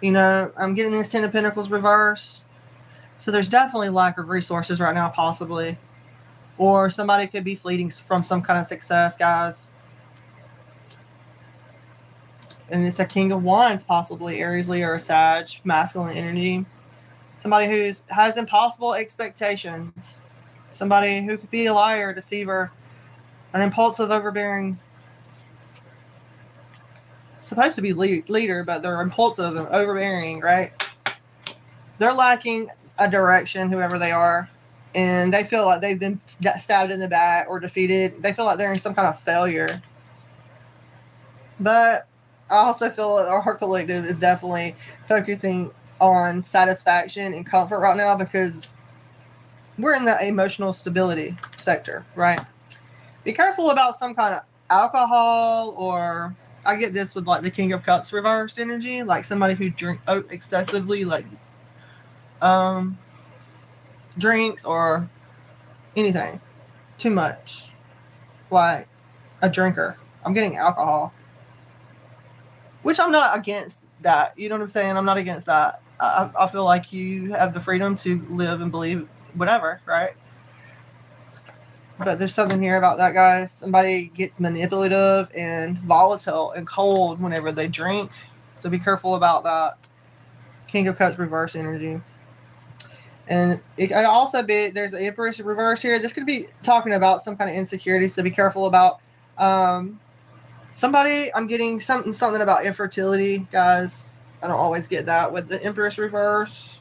You know, I'm getting this Ten of Pentacles reverse. So there's definitely lack of resources right now, possibly. Or somebody could be fleeting from some kind of success, guys. And it's a King of Wands, possibly. Aries, Leo, or Sag, masculine energy. Somebody who has impossible expectations. Somebody who could be a liar, deceiver, an impulsive, overbearing. Supposed to be leader, but they're impulsive and overbearing, right? They're lacking a direction, whoever they are, and they feel like they've been stabbed in the back or defeated. They feel like they're in some kind of failure. But I also feel that our collective is definitely focusing on satisfaction and comfort right now, because we're in the emotional stability sector, right? Be careful about some kind of alcohol, or I get this with like the King of Cups reverse energy, like somebody who drink excessively, like drinks or anything too much, like a drinker. I'm getting alcohol, which I'm not against that. You know what I'm saying? I'm not against that. I feel like you have the freedom to live and believe whatever, right? But there's something here about that, guys. Somebody gets manipulative and volatile and cold whenever they drink. So be careful about that. King of Cups reverse energy. And it could also be, there's an Empress reverse here. This could be talking about some kind of insecurity. So be careful about somebody. I'm getting something about infertility, guys. I don't always get that with the Empress reverse.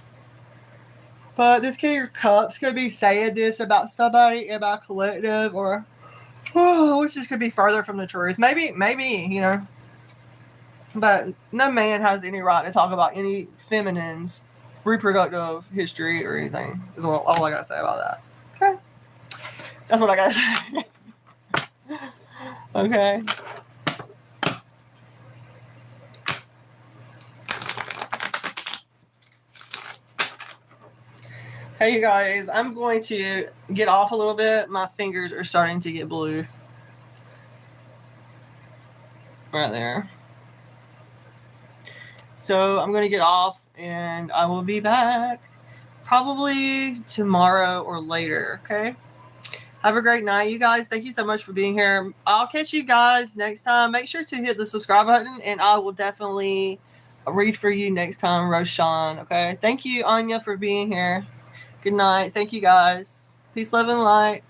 But this King of Cups could be saying this about somebody in my collective, or which just could be further from the truth. Maybe, you know. But no man has any right to talk about any feminine's reproductive history or anything. Is all I gotta say about that. Okay. That's what I gotta say. Okay. Hey, you guys, I'm going to get off a little bit. My fingers are starting to get blue. Right there. So I'm going to get off, and I will be back probably tomorrow or later, okay? Have a great night, you guys. Thank you so much for being here. I'll catch you guys next time. Make sure to hit the subscribe button, and I will definitely read for you next time, Roshan, okay? Thank you, Anya, for being here. Good night. Thank you, guys. Peace, love, and light.